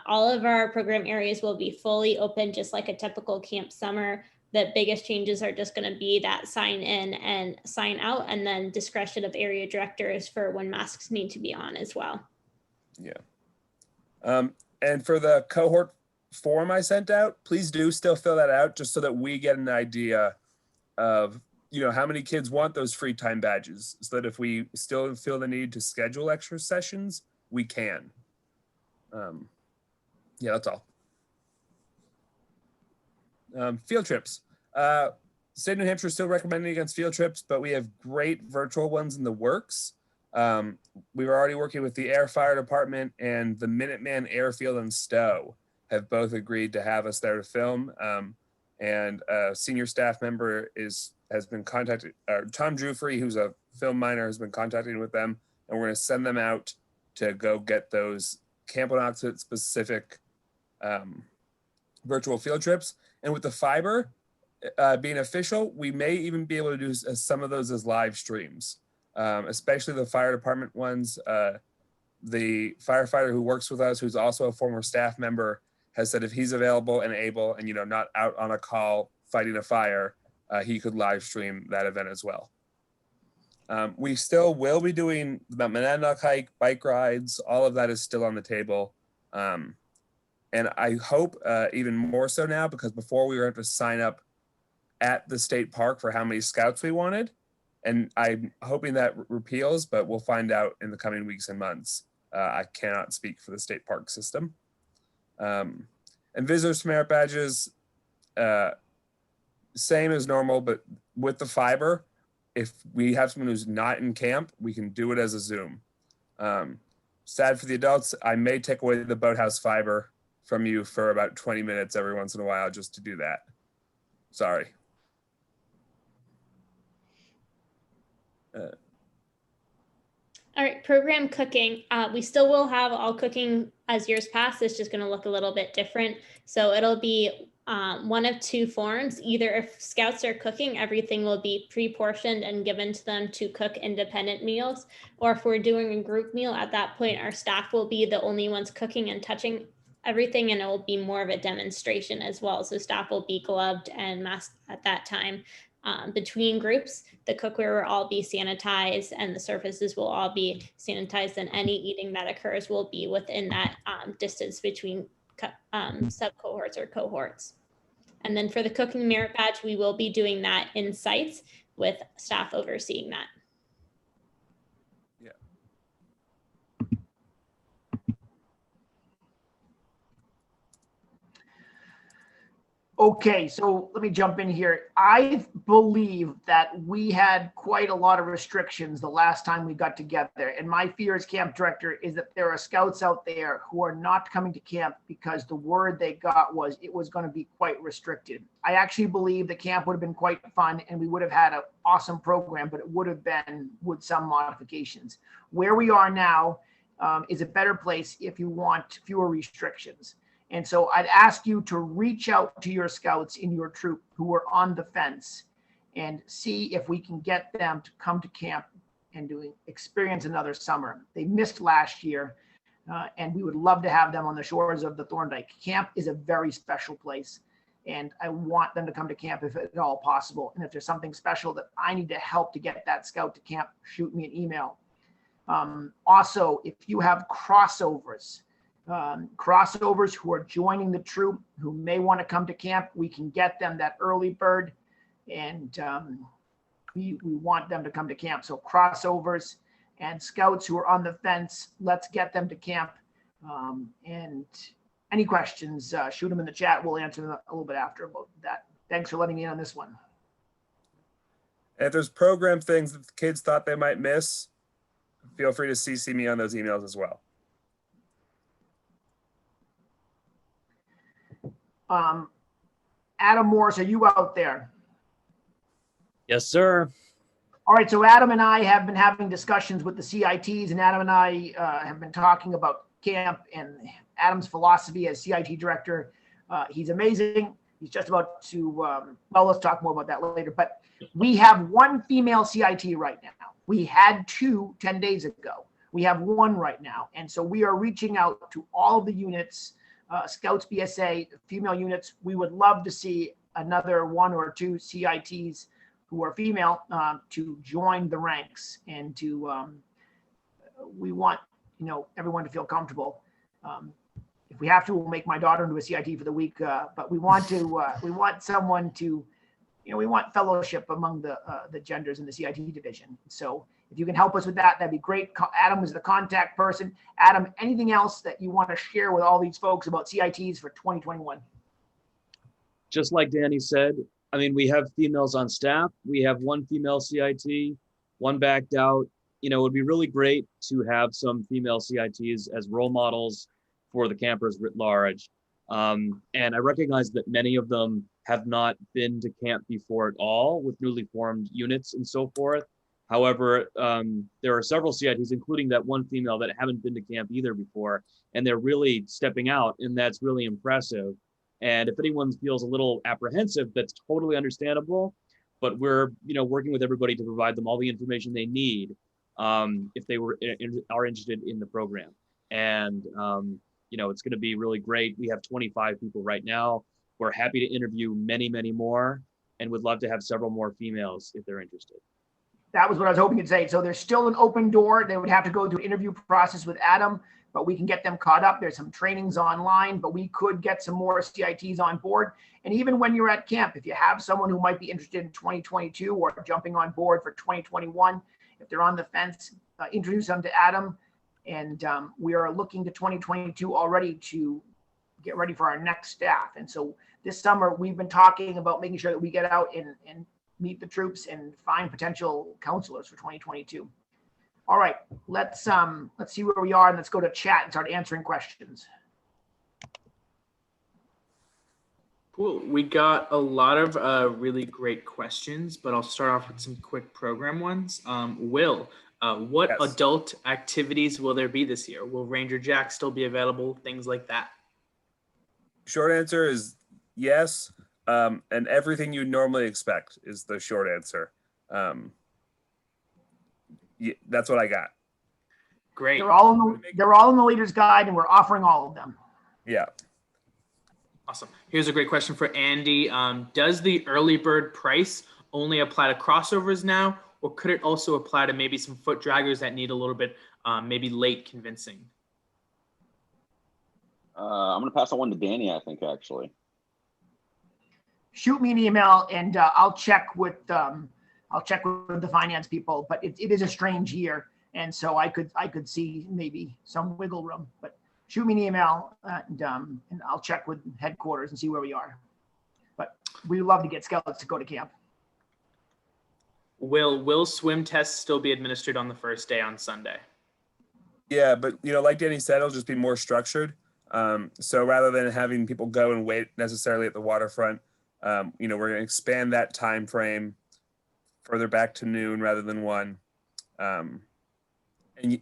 All of our program areas will be fully open, just like a typical camp summer. The biggest changes are just going to be that sign in and sign out, and then discretion of area directors for when masks need to be on as well. Yeah. And for the cohort form I sent out, please do still fill that out just so that we get an idea of, how many kids want those free time badges, so that if we still feel the need to schedule extra sessions, we can. Yeah, that's all. Field trips. State of New Hampshire is still recommending against field trips, but we have great virtual ones in the works. We were already working with the Air Fire Department, and the Minuteman Airfield and Stowe have both agreed to have us there to film. And a senior staff member has been contacted. Tom Drewfrey, who's a film minor, has been contacting with them, and we're going to send them out to go get those Camp Wanocksett specific virtual field trips. And with the fiber being official, we may even be able to do some of those as live streams, especially the fire department ones. The firefighter who works with us, who's also a former staff member, has said if he's available and able and, not out on a call fighting a fire, he could live stream that event as well. We still will be doing the Monadnock hike, bike rides, all of that is still on the table. And I hope even more so now, because before we were able to sign up at the state park for how many scouts we wanted. And I'm hoping that repeals, but we'll find out in the coming weeks and months. I cannot speak for the state park system. And visitors merit badges, same as normal, but with the fiber, if we have someone who's not in camp, we can do it as a Zoom. Sad for the adults, I may take away the boathouse fiber from you for about 20 minutes every once in a while just to do that. Sorry. All right, program cooking. We still will have all cooking as years past. It's just going to look a little bit different. So it'll be one of 2 forms. Either if scouts are cooking, everything will be pre-portioned and given to them to cook independent meals. Or if we're doing a group meal, at that point, our staff will be the only ones cooking and touching everything, and it will be more of a demonstration as well. So staff will be gloved and masked at that time. Between groups, the cookware will all be sanitized and the surfaces will all be sanitized, and any eating that occurs will be within that distance between sub-cohorts or cohorts. And then for the cooking merit badge, we will be doing that in sites with staff overseeing that. Yeah. Okay, so let me jump in here. I believe that we had quite a lot of restrictions the last time we got together. And my fear as camp director is that there are scouts out there who are not coming to camp because the word they got was it was going to be quite restricted. I actually believe the camp would have been quite fun and we would have had an awesome program, but it would have been with some modifications. Where we are now is a better place if you want fewer restrictions. And so I'd ask you to reach out to your scouts in your troop who are on the fence and see if we can get them to come to camp and experience another summer. They missed last year, and we would love to have them on the shores of the Thorndike. Camp is a very special place, and I want them to come to camp if at all possible. And if there's something special that I need to help to get that scout to camp, shoot me an email. Also, if you have crossovers, crossovers who are joining the troop who may want to come to camp. We can get them that early bird, and we want them to come to camp. So crossovers and scouts who are on the fence, let's get them to camp. And any questions, shoot them in the chat. We'll answer them a little bit after about that. Thanks for letting me in on this one. And if there's program things that the kids thought they might miss, feel free to CC me on those emails as well. Adam Morris, are you out there? Yes, sir. All right, so Adam and I have been having discussions with the CITs, and Adam and I have been talking about camp and Adam's philosophy as CIT director. He's amazing. He's just about to, well, let's talk more about that later, but we have one female CIT right now. We had 2 10 days ago. We have 1 right now. And so we are reaching out to all the units, Scouts, BSA, female units. We would love to see another 1 or 2 CITs who are female to join the ranks, and to, we want, you know, everyone to feel comfortable. If we have to, we'll make my daughter into a CIT for the week, but we want to, we want someone to, you know, we want fellowship among the genders in the CIT division. So if you can help us with that, that'd be great. Adam is the contact person. Adam, anything else that you want to share with all these folks about CITs for 2021? Just like Danny said, I mean, we have females on staff. We have 1 female CIT, 1 backed out. You know, it would be really great to have some female CITs as role models for the campers writ large. And I recognize that many of them have not been to camp before at all with newly formed units and so forth. However, there are several CITs, including that 1 female, that haven't been to camp either before, and they're really stepping out, and that's really impressive. And if anyone feels a little apprehensive, that's totally understandable, but we're, you know, working with everybody to provide them all the information they need if they are interested in the program. And, you know, it's going to be really great. We have 25 people right now. We're happy to interview many, many more, and would love to have several more females if they're interested. That was what I was hoping you'd say. So there's still an open door. They would have to go through an interview process with Adam, but we can get them caught up. There's some trainings online, but we could get some more CITs on board. And even when you're at camp, if you have someone who might be interested in 2022 or jumping on board for 2021, if they're on the fence, introduce them to Adam. And we are looking to 2022 already to get ready for our next staff. And so this summer, we've been talking about making sure that we get out and meet the troops and find potential counselors for 2022. All right, let's see where we are, and let's go to chat and start answering questions. Cool. We got a lot of really great questions, but I'll start off with some quick program ones. Will, what Yes. adult activities will there be this year? Will Ranger Jack still be available? Things like that. Short answer is yes. And everything you normally expect is the short answer. That's what I got. Great. They're all in the leader's guide, and we're offering all of them. Yeah. Awesome. Here's a great question for Andy. Does the early bird price only apply to crossovers now, or could it also apply to maybe some foot draggers that need a little bit maybe late convincing? I'm going to pass that one to Danny, I think, actually. Shoot me an email, and I'll check with the finance people. But it is a strange year, and so I could see maybe some wiggle room. But shoot me an email, and I'll check with headquarters and see where we are. But we love to get scouts to go to camp. Will swim tests still be administered on the first day on Sunday? Yeah, but you know, like Danny said, it'll just be more structured. So rather than having people go and wait necessarily at the waterfront, you know, we're going to expand that time frame further back to noon rather than 1. And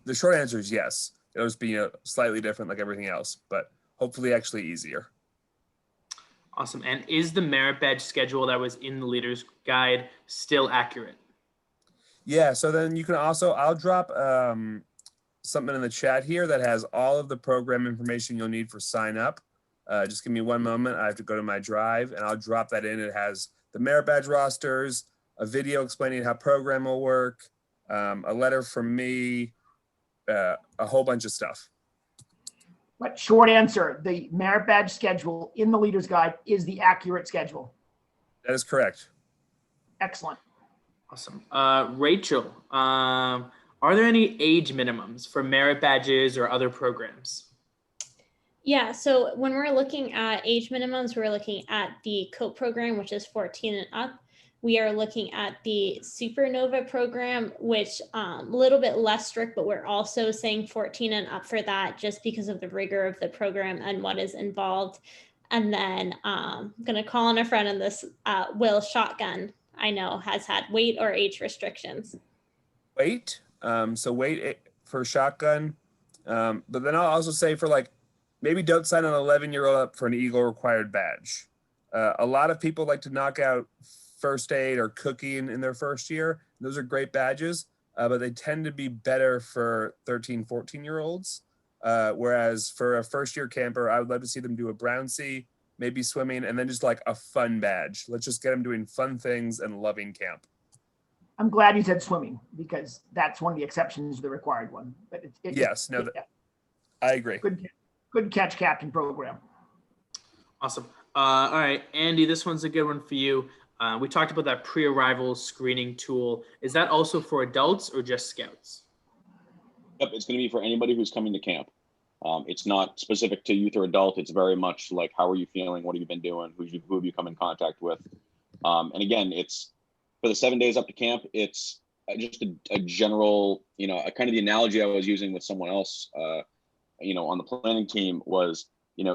the short answer is yes. It'll just be, you know, slightly different like everything else, but hopefully actually easier. Awesome. And is the merit badge schedule that was in the leader's guide still accurate? Yeah, so then you can also, I'll drop something in the chat here that has all of the program information you'll need for sign up. Just give me 1 moment. I have to go to my drive, and I'll drop that in. It has the merit badge rosters, a video explaining how program will work, a letter from me, a whole bunch of stuff. But short answer, the merit badge schedule in the leader's guide is the accurate schedule. That is correct. Excellent. Awesome. Rachel, are there any age minimums for merit badges or other programs? Yeah, so when we're looking at age minimums, we're looking at the COPE program, which is 14 and up. We are looking at the Supernova program, which a little bit less strict, but we're also saying 14 and up for that just because of the rigor of the program and what is involved. And then I'm going to call on a friend on this, Will Shotgun, I know has had weight or age restrictions. Weight. So weight for shotgun. But then I'll also say for like, maybe don't sign an 11-year-old up for an Eagle required badge. A lot of people like to knock out first aid or cooking in their first year. Those are great badges, but they tend to be better for 13, 14-year-olds. Whereas for a first-year camper, I would love to see them do a Brown Sea, maybe swimming, and then just like a fun badge. Let's just get them doing fun things and loving camp. I'm glad you said swimming because that's one of the exceptions to the required one. But Yes, no, I agree. Good catch, Captain Program. Awesome. All right, Andy, this one's a good one for you. We talked about that pre-arrival screening tool. Is that also for adults or just scouts? Yep, it's going to be for anybody who's coming to camp. It's not specific to youth or adult. It's very much like, how are you feeling? What have you been doing? Who have you come in contact with? And again, it's for the 7 days up to camp. It's just a general, kind of the analogy I was using with someone else, on the planning team was,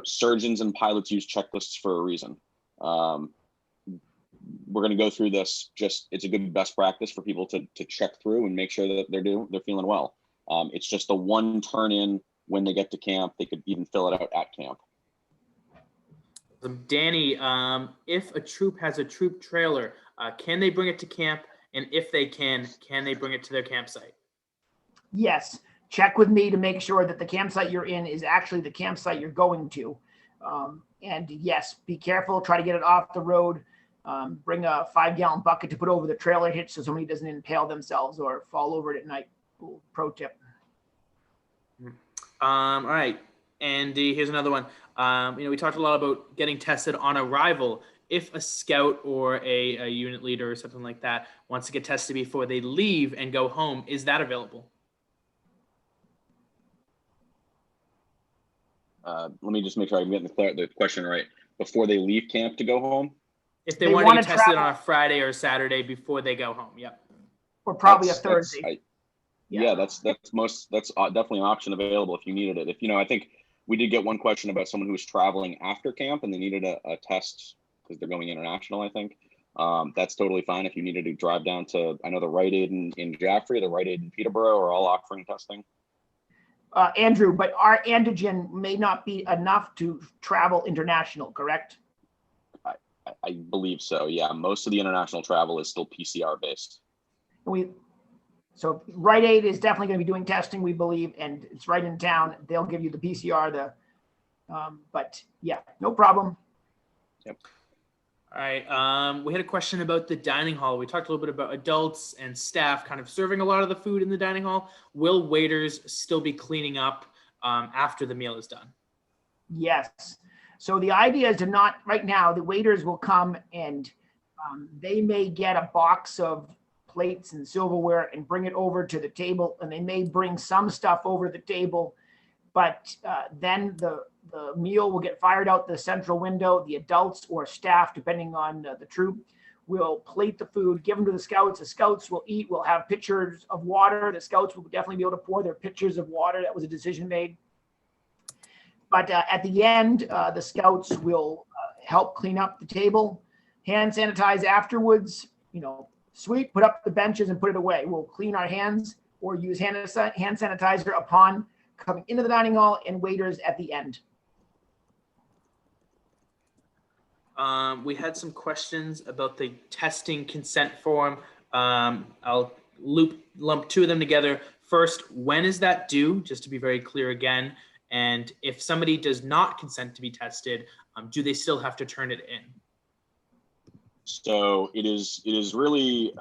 surgeons and pilots use checklists for a reason. We're going to go through this. It's a good best practice for people to check through and make sure that they're feeling well. It's just the one turn in when they get to camp. They could even fill it out at camp. Danny, if a troop has a troop trailer, can they bring it to camp? And if they can they bring it to their campsite? Yes. Check with me to make sure that the campsite you're in is actually the campsite you're going to. And yes, be careful. Try to get it off the road. Bring a 5-gallon bucket to put over the trailer hitch so somebody doesn't impale themselves or fall over it at night. Cool. Pro tip. All right, Andy, here's another one. We talked a lot about getting tested on arrival. If a scout or a unit leader or something like that wants to get tested before they leave and go home, is that available? Let me just make sure I'm getting the question right. Before they leave camp to go home? If they want to get tested on a Friday or Saturday before they go home, yep. Or probably a Thursday. That's definitely an option available if you needed it. I think we did get one question about someone who was traveling after camp and they needed a test because they're going international, I think. That's totally fine. If you needed to drive down to, I know the Rite Aid in Jaffrey, the Rite Aid in Peterborough are all offering testing. Andrew, but our antigen may not be enough to travel international, correct? I believe so. Yeah, most of the international travel is still PCR based. So Rite Aid is definitely going to be doing testing, we believe, and it's right in town. They'll give you the PCR. But yeah, no problem. Yep. All right. We had a question about the dining hall. We talked a little bit about adults and staff kind of serving a lot of the food in the dining hall. Will waiters still be cleaning up after the meal is done? Yes. So the idea is to not, right now, the waiters will come and they may get a box of plates and silverware and bring it over to the table, and they may bring some stuff over the table, but then the meal will get fired out the central window. The adults or staff, depending on the troop, will plate the food, give them to the scouts. The scouts will eat. We'll have pitchers of water. The scouts will definitely be able to pour their pitchers of water. That was a decision made. But at the end, the scouts will help clean up the table, hand sanitize afterwards, sweep, put up the benches and put it away. We'll clean our hands or use hand sanitizer upon coming into the dining hall, and waiters at the end. We had some questions about the testing consent form. I'll lump two of them together. First, when is that due? Just to be very clear again. And if somebody does not consent to be tested, do they still have to turn it in? So it is really,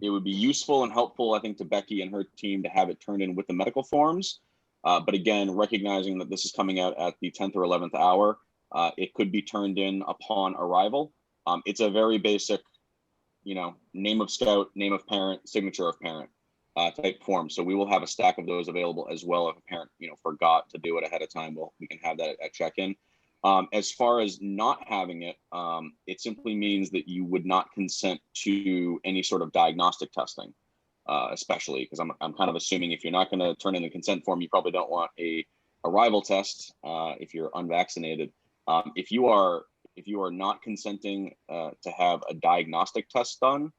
it would be useful and helpful, I think, to Becky and her team to have it turned in with the medical forms. But again, recognizing that this is coming out at the 10th or 11th hour, it could be turned in upon arrival. It's a very basic, name of scout, name of parent, signature of parent type form. So we will have a stack of those available as well. If a parent, forgot to do it ahead of time, we can have that at check-in. As far as not having it, it simply means that you would not consent to any sort of diagnostic testing, especially because I'm kind of assuming if you're not going to turn in the consent form, you probably don't want a arrival test if you're unvaccinated. If you are not consenting to have a diagnostic test done,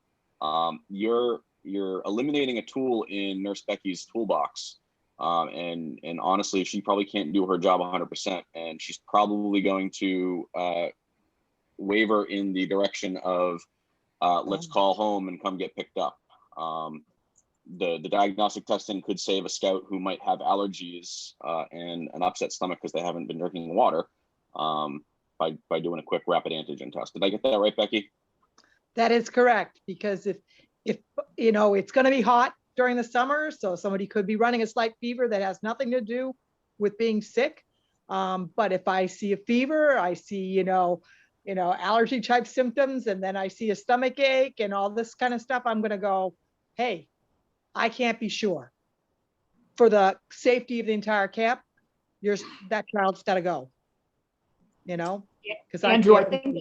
you're eliminating a tool in Nurse Becky's toolbox. And honestly, she probably can't do her job 100%, and she's probably going to waver in the direction of let's call home and come get picked up. The diagnostic testing could save a scout who might have allergies and an upset stomach because they haven't been drinking water by doing a quick rapid antigen test. Did I get that right, Becky? That is correct, because if it's going to be hot during the summer, so somebody could be running a slight fever that has nothing to do with being sick. But if I see a fever, I see allergy type symptoms, and then I see a stomach ache and all this kind of stuff, I'm going to go, hey, I can't be sure. For the safety of the entire camp, that child's got to go. Because Andrew, I think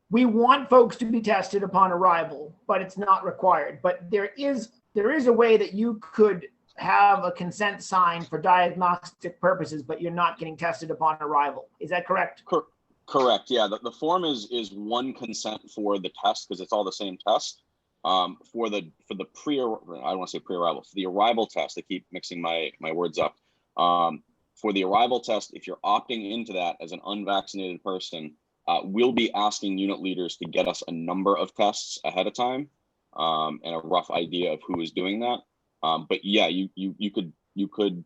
we want folks to be tested upon arrival, but it's not required. But there is a way that you could have a consent sign for diagnostic purposes, but you're not getting tested upon arrival. Is that correct? Correct. Yeah. The form is one consent for the test because it's all the same test. For the I don't want to say pre-arrival, for the arrival test, I keep mixing my words up. For the arrival test, if you're opting into that as an unvaccinated person, we'll be asking unit leaders to get us a number of tests ahead of time and a rough idea of who is doing that. But yeah, you could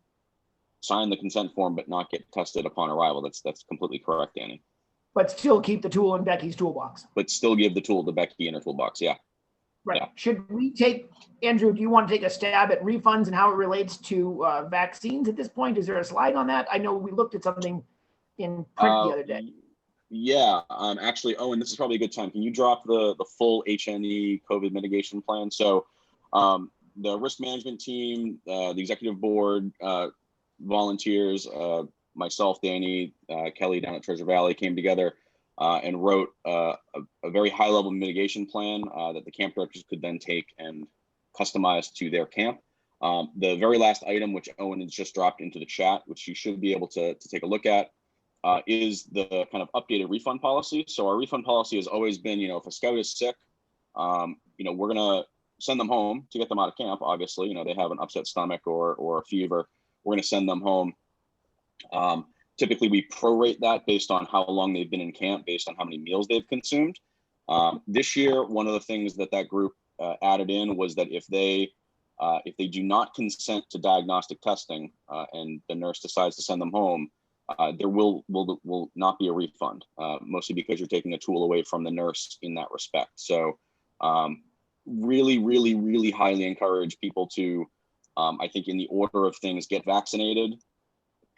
sign the consent form but not get tested upon arrival. That's completely correct, Danny. But still keep the tool in Becky's toolbox. But still give the tool to Becky in her toolbox. Yeah. Right. Yeah. Should we Andrew, do you want to take a stab at refunds and how it relates to vaccines at this point? Is there a slide on that? I know we looked at something in print the other day. Yeah, actually, Owen, this is probably a good time. Can you drop the full HNE COVID mitigation plan? So the risk management team, the executive board, volunteers, myself, Danny, Kelly down at Treasure Valley came together and wrote a very high level mitigation plan that the camp directors could then take and customize to their camp. The very last item, which Owen has just dropped into the chat, which you should be able to take a look at, is the kind of updated refund policy. So our refund policy has always been, if a scout is sick, we're gonna send them home to get them out of camp. Obviously, they have an upset stomach or a fever, we're gonna send them home. Typically we prorate that based on how long they've been in camp, based on how many meals they've consumed. This year, one of the things that group added in was that if they do not consent to diagnostic testing and the nurse decides to send them home, there will not be a refund, mostly because you're taking a tool away from the nurse in that respect. So really, really, really highly encourage people to, I think in the order of things, get vaccinated,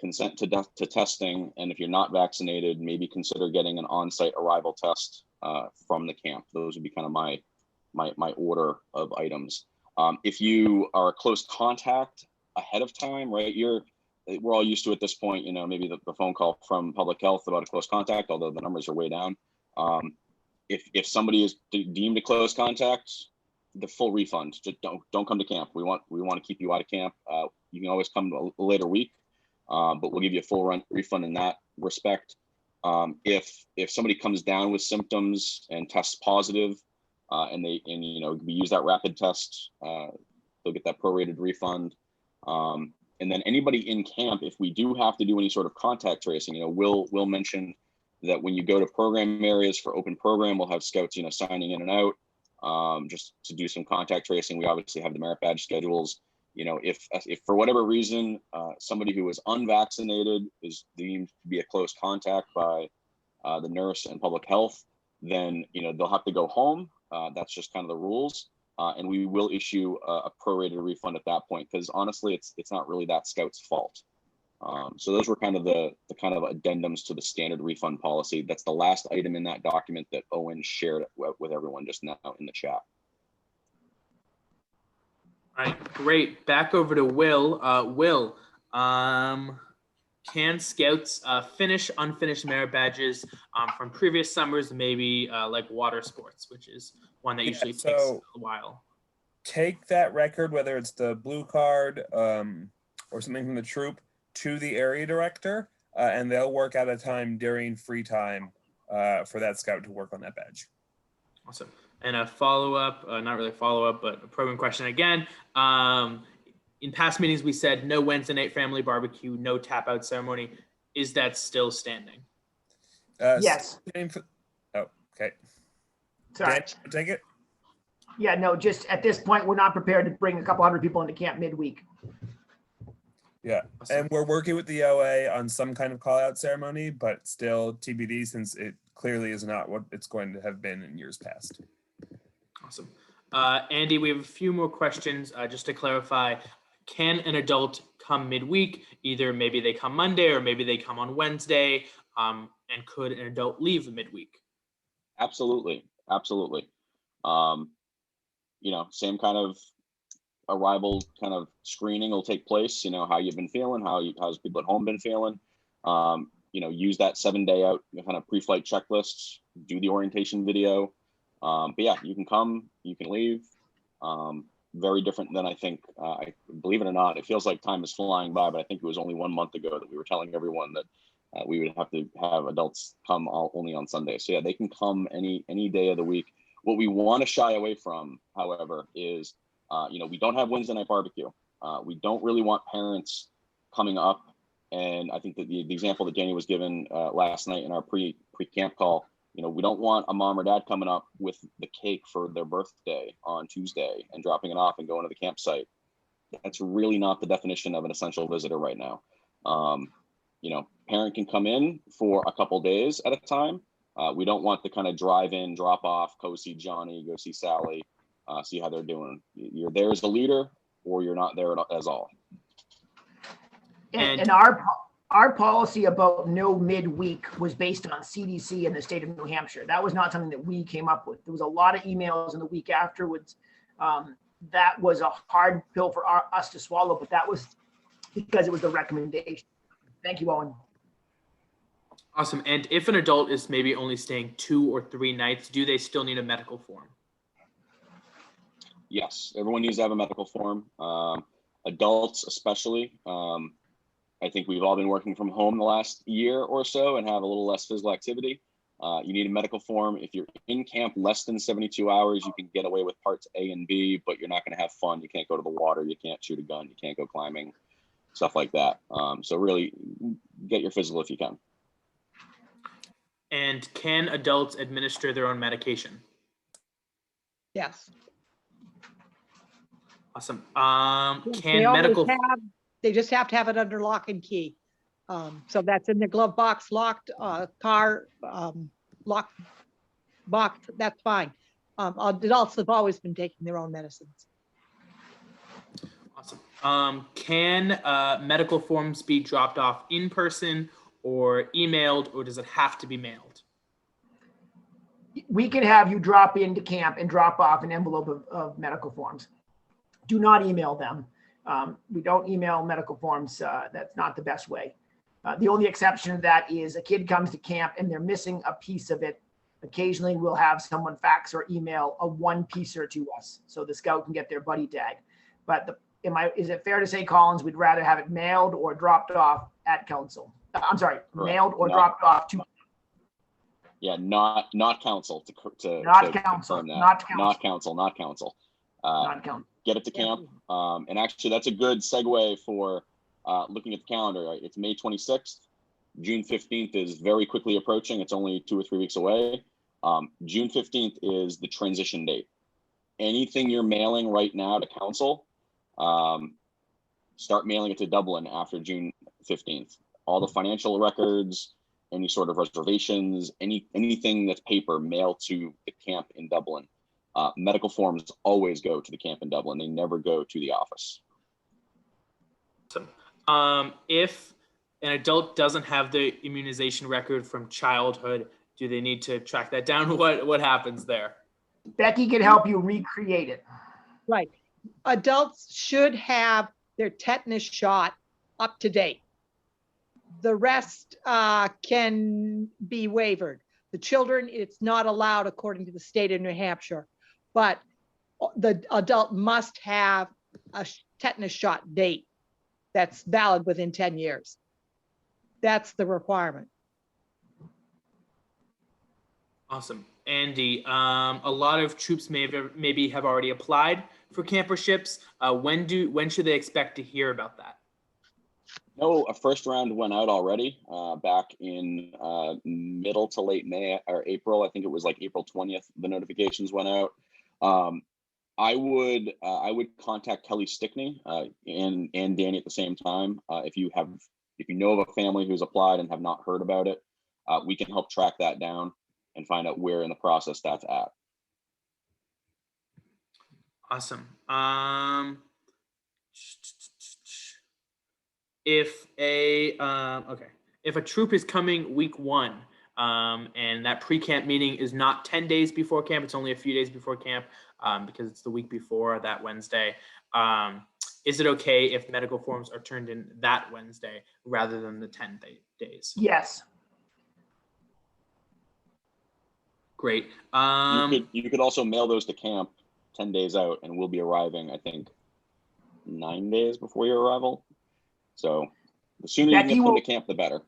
consent to testing, and if you're not vaccinated, maybe consider getting an on-site arrival test from the camp. Those would be kind of my order of items. If you are a close contact ahead of time, right, we're all used to at this point, maybe the phone call from public health about a close contact, although the numbers are way down. If somebody is deemed a close contact, the full refund. Just don't come to camp. We want to keep you out of camp. You can always come a later week, but we'll give you a full refund in that respect. If somebody comes down with symptoms and tests positive, and we use that rapid test, they'll get that prorated refund. And then anybody in camp, if we do have to do any sort of contact tracing, we'll mention that when you go to program areas for open program, we'll have scouts, signing in and out, just to do some contact tracing. We obviously have the merit badge schedules. If for whatever reason, somebody who is unvaccinated is deemed to be a close contact by the nurse and public health, then, they'll have to go home. That's just kind of the rules. And we will issue a prorated refund at that point, because honestly, it's not really that scout's fault. So those were kind of the kind of addendums to the standard refund policy. That's the last item in that document that Owen shared with everyone just now in the chat. All right, great. Back over to Will. Will, can scouts finish unfinished merit badges from previous summers, maybe like water sports, which is one that usually takes a while? Take that record, whether it's the blue card or something from the troop, to the area director, and they'll work out a time during free time for that scout to work on that badge. Awesome. And a follow-up, not really a follow-up, but a program question again. In past meetings, we said no Wednesday night family barbecue, no tap out ceremony. Is that still standing? Yes. Oh, okay. Sorry. Dan, take it. Yeah, no, just at this point, we're not prepared to bring a couple hundred people into camp midweek. Yeah, and we're working with the OA on some kind of call out ceremony, but still TBD, since it clearly is not what it's going to have been in years past. Awesome. Andy, we have a few more questions just to clarify. Can an adult come midweek? Either maybe they come Monday or maybe they come on Wednesday. And could an adult leave midweek? Absolutely. Absolutely. You know, same kind of arrival kind of screening will take place. You know, how you've been feeling, how's people at home been feeling. You know, use that 7-day out kind of pre-flight checklists, do the orientation video. But yeah, you can come, you can leave. Very different than I think, believe it or not, it feels like time is flying by, but I think it was only 1 month ago that we were telling everyone that we would have to have adults come only on Sunday. So yeah, they can come any day of the week. What we want to shy away from, however, is, you know, we don't have Wednesday night barbecue. We don't really want parents coming up. And I think that the example that Danny was given last night in our pre-camp call, you know, we don't want a mom or dad coming up with the cake for their birthday on Tuesday and dropping it off and going to the campsite. That's really not the definition of an essential visitor right now. You know, parent can come in for a couple days at a time. We don't want the kind of drive in, drop off, go see Johnny, go see Sally, see how they're doing. You're there as a leader or you're not there as all. And our policy about no midweek was based on CDC in the state of New Hampshire. That was not something that we came up with. There was a lot of emails in the week afterwards. That was a hard pill for us to swallow, but that was because it was the recommendation. Thank you, Owen. Awesome. And if an adult is maybe only staying 2 or 3 nights, do they still need a medical form? Yes, everyone needs to have a medical form. Adults especially. I think we've all been working from home the last year or so and have a little less physical activity. You need a medical form. If you're in camp less than 72 hours, you can get away with parts A and B, but you're not going to have fun. You can't go to the water. You can't shoot a gun. You can't go climbing, stuff like that. So really get your physical if you can. And can adults administer their own medication? Yes. Awesome. They Can always medical... They just have to have it under lock and key. So that's in the glove box, locked, car, locked box, that's fine. Adults have always been taking their own medicines. Awesome. Can medical forms be dropped off in person or emailed, or does it have to be mailed? We can have you drop into camp and drop off an envelope of medical forms. Do not email them. We don't email medical forms. That's not the best way. The only exception to that is a kid comes to camp and they're missing a piece of it. Occasionally we'll have someone fax or email a one-piecer to us so the scout can get their buddy tag. But is it fair to say, Collins, we'd rather have it mailed or dropped off at council? I'm sorry, correct. Mailed or dropped off to. Yeah, not council to not council, confirm that. Not council. Not council. Not council. Not council. Get it to camp. And actually, that's a good segue for looking at the calendar. Right? It's May 26th. June 15th is very quickly approaching. It's only 2 or 3 weeks away. June 15th is the transition date. Anything you're mailing right now to council, start mailing it to Dublin after June 15th. All the financial records, any sort of reservations, anything that's paper, mail to the camp in Dublin. Medical forms always go to the camp in Dublin. They never go to the office. Awesome. If an adult doesn't have the immunization record from childhood, do they need to track that down? What happens there? Becky can help you recreate it. Right. Adults should have their tetanus shot up to date. The rest can be waived. The children, it's not allowed according to the state of New Hampshire, but the adult must have a tetanus shot date that's valid within 10 years. That's the requirement. Awesome. Andy, a lot of troops maybe have already applied for Camperships. When should they expect to hear about that? No, a first round went out already back in middle to late May or April. I think it was like April 20th. The notifications went out. I would contact Kelly Stickney and Danny at the same time. If you know of a family who's applied and have not heard about it, we can help track that down and find out where in the process that's at. Awesome. If a troop is coming week 1, and that pre-camp meeting is not 10 days before camp, it's only a few days before camp, because it's the week before that Wednesday, is it okay if medical forms are turned in that Wednesday rather than the 10 days? Yes. Great. You could also mail those to camp 10 days out, and we'll be arriving, I think, 9 days before your arrival. So the sooner you get them to camp, the better.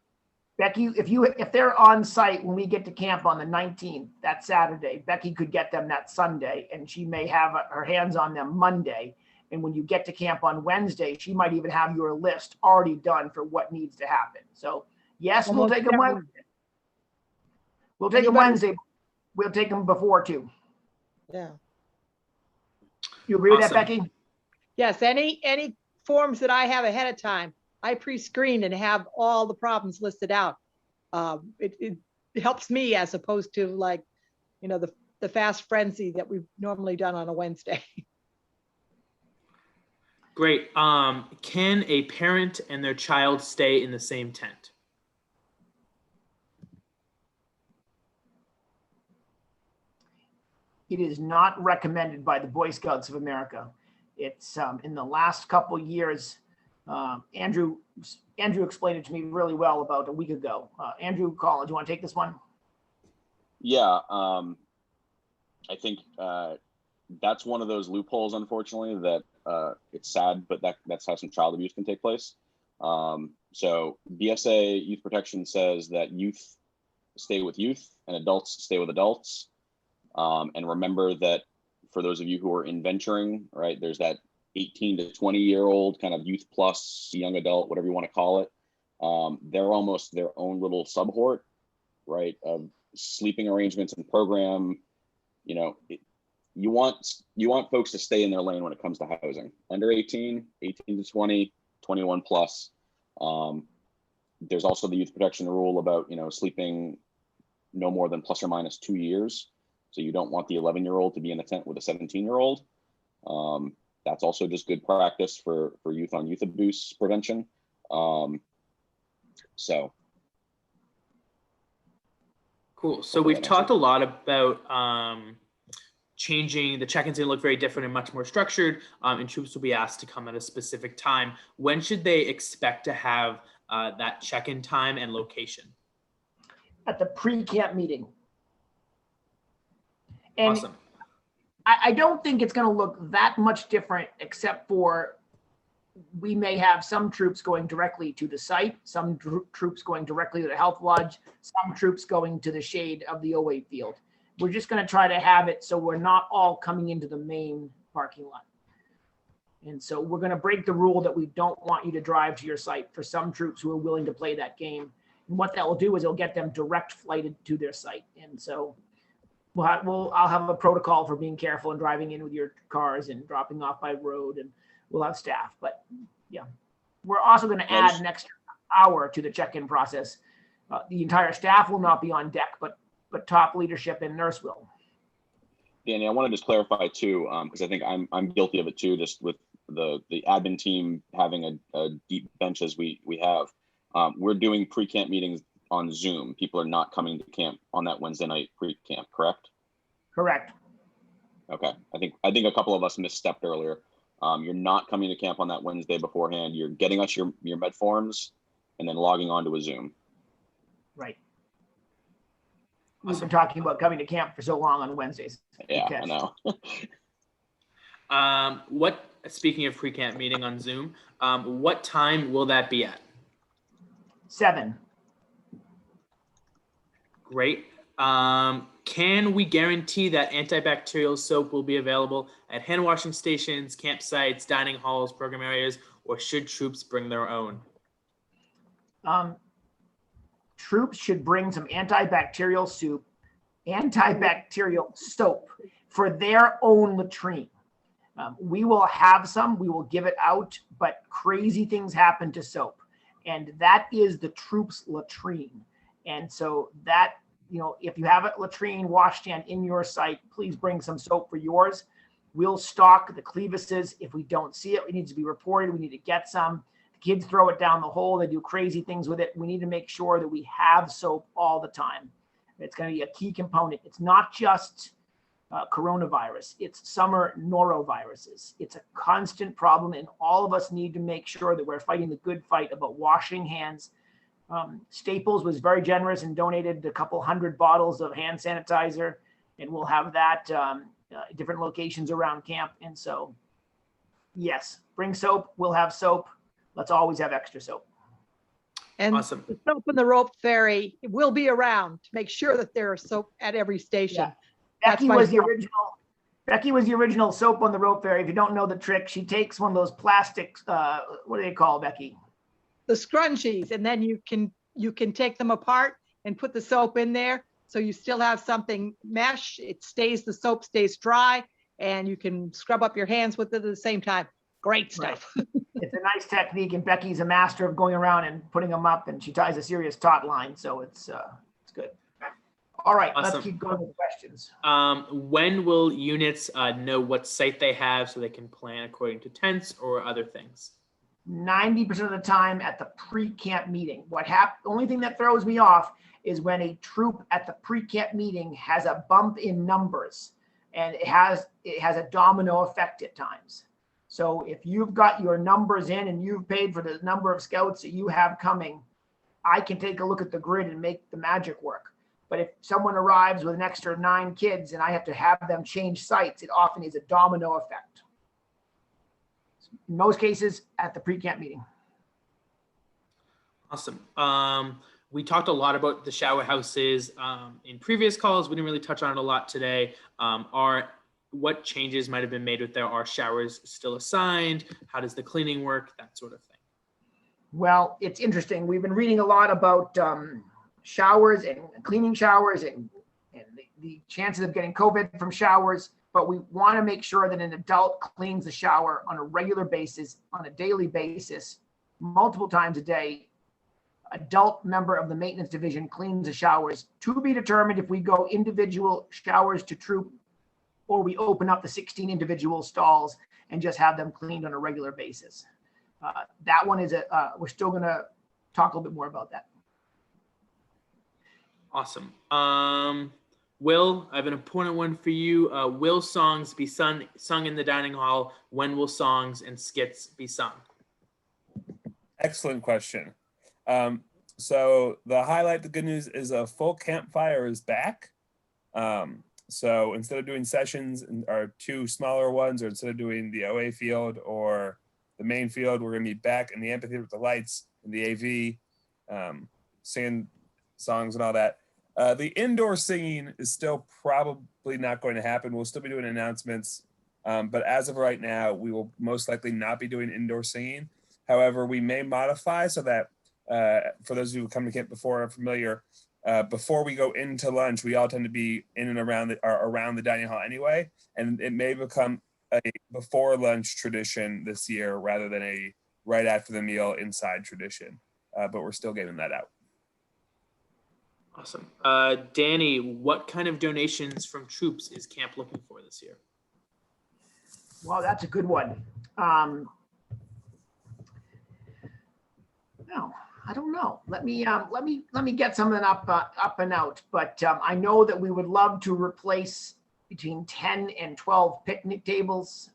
Becky, if they're on site when we get to camp on the 19th, that Saturday, Becky could get them that Sunday, and she may have her hands on them Monday. And when you get to camp on Wednesday, she might even have your list already done for what needs to happen. So yes, we'll take them Wednesday. We'll take them Wednesday. We'll take them before too. Yeah. You agree with that, Becky? Yes. Any forms that I have ahead of time, I pre-screen and have all the problems listed out. It helps me as opposed to the fast frenzy that we've normally done on a Wednesday. Great. Can a parent and their child stay in the same tent? It is not recommended by the Boy Scouts of America. It's in the last couple years, Andrew explained it to me really well about a week ago. Andrew Collins, you want to take this one? Yeah, I think that's one of those loopholes, unfortunately, that it's sad, but that's how some child abuse can take place. So BSA Youth Protection says that youth stay with youth and adults stay with adults. And remember that for those of you who are in venturing, right, there's that 18 to 20-year-old kind of youth plus young adult, whatever you want to call it. They're almost their own little subhort, right, of sleeping arrangements and program. You want folks to stay in their lane when it comes to housing. Under 18, 18 to 20, 21 plus. There's also the youth protection rule about, sleeping no more than plus or minus 2 years. So you don't want the 11-year-old to be in a tent with a 17-year-old. That's also just good practice for youth on youth abuse prevention. Cool. So we've talked a lot about changing the check-ins to look very different and much more structured, and troops will be asked to come at a specific time. When should they expect to have that check-in time and location? At the pre-camp meeting. And awesome. I don't think it's going to look that much different, except for we may have some troops going directly to the site, some troops going directly to the health lodge, some troops going to the shade of the OA field. We're just going to try to have it so we're not all coming into the main parking lot. And so we're going to break the rule that we don't want you to drive to your site for some troops who are willing to play that game. And what that will do is it'll get them direct flighted to their site. And so I'll have a protocol for being careful and driving in with your cars and dropping off by road, and we'll have staff. But yeah, we're also going to add an extra hour to the check-in process. The entire staff will not be on deck, but top leadership and nurse will. Danny, I want to just clarify too, because I think I'm guilty of it too, just with the admin team having a deep bench as we have. We're doing pre-camp meetings on Zoom. People are not coming to camp on that Wednesday night pre-camp, correct? Correct. Okay. I think a couple of us misstepped earlier. You're not coming to camp on that Wednesday beforehand. You're getting us your med forms and then logging on to a Zoom. Right. We've been talking about coming to camp for so long on Wednesdays. Yeah, I know. Speaking of pre-camp meeting on Zoom, what time will that be at? 7. Great. Can we guarantee that antibacterial soap will be available at hand washing stations, campsites, dining halls, program areas, or should troops bring their own? Troops should bring some antibacterial soap for their own latrine. We will have some, we will give it out, but crazy things happen to soap. And that is the troops' latrine. And so that, if you have a latrine washstand in your site, please bring some soap for yours. We'll stock the Clevises. If we don't see it, it needs to be reported. We need to get some. The kids throw it down the hole. They do crazy things with it. We need to make sure that we have soap all the time. It's going to be a key component. It's not just coronavirus. It's summer noroviruses. It's a constant problem, and all of us need to make sure that we're fighting the good fight about washing hands. Staples was very generous and donated a couple hundred bottles of hand sanitizer, and we'll have that different locations around camp. And so, yes, bring soap. We'll have soap. Let's always have extra soap. And Awesome. the soap and the rope ferry will be around to make sure that there is soap at every station. Yeah. Becky was the original soap on the rope ferry. If you don't know the trick, she takes one of those plastics. What do they call, Becky? The scrunchies, and then you can take them apart and put the soap in there, so you still have something mesh. The soap stays dry, and you can scrub up your hands with it at the same time. Great stuff. Right. It's a nice technique, and Becky's a master of going around and putting them up, and she ties a serious taut line, so it's good. All right, Awesome. Let's keep going with questions. When will units know what site they have so they can plan according to tents or other things? 90% of the time at the pre-camp meeting. The only thing that throws me off is when a troop at the pre-camp meeting has a bump in numbers, and it has a domino effect at times. So if you've got your numbers in and you've paid for the number of scouts that you have coming, I can take a look at the grid and make the magic work. But if someone arrives with an extra 9 kids and I have to have them change sites, it often is a domino effect. In most cases, at the pre-camp meeting. Awesome. We talked a lot about the shower houses in previous calls. We didn't really touch on it a lot today. What changes might have been made with there? Are showers still assigned? How does the cleaning work? That sort of thing. Well, it's interesting. We've been reading a lot about showers and cleaning showers and the chances of getting COVID from showers, but we want to make sure that an adult cleans the shower on a regular basis, on a daily basis, multiple times a day. Adult member of the maintenance division cleans the showers. To be determined if we go individual showers to troop or we open up the 16 individual stalls and just have them cleaned on a regular basis. That one is we're still going to talk a little bit more about that. Awesome. Will, I have an important one for you. Will songs be sung in the dining hall? When will songs and skits be sung? Excellent question. So the good news is a full campfire is back. So instead of doing sessions or 2 smaller ones, or instead of doing the OA field or the main field, we're going to meet back in the amphitheater with the lights and the AV, singing songs and all that. The indoor singing is still probably not going to happen. We'll still be doing announcements, but as of right now, we will most likely not be doing indoor singing. However, we may modify so that for those who come to camp before are familiar, before we go into lunch, we all tend to be in and around the dining hall anyway, and it may become a before lunch tradition this year rather than a right after the meal inside tradition. But we're still getting that out. Awesome. Danny, what kind of donations from troops is camp looking for this year? Well, that's a good one. I don't know. Let me get something up and out. But I know that we would love to replace between 10 and 12 picnic tables.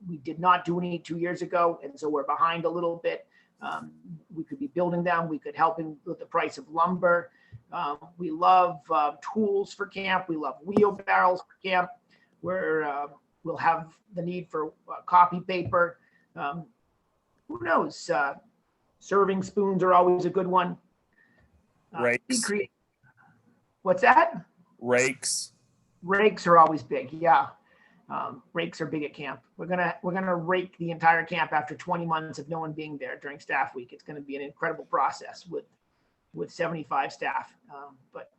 We did not do any 2 years ago, and so we're behind a little bit. We could be building them. We could help in with the price of lumber. We love tools for camp. We love wheelbarrows for camp. We'll have the need for copy paper. Who knows? Serving spoons are always a good one. Rakes. What's that? Rakes. Rakes are always big. Yeah. Rakes are big at camp. We're gonna rake the entire camp after 20 months of no one being there during staff week. It's gonna be an incredible process with 75 staff, but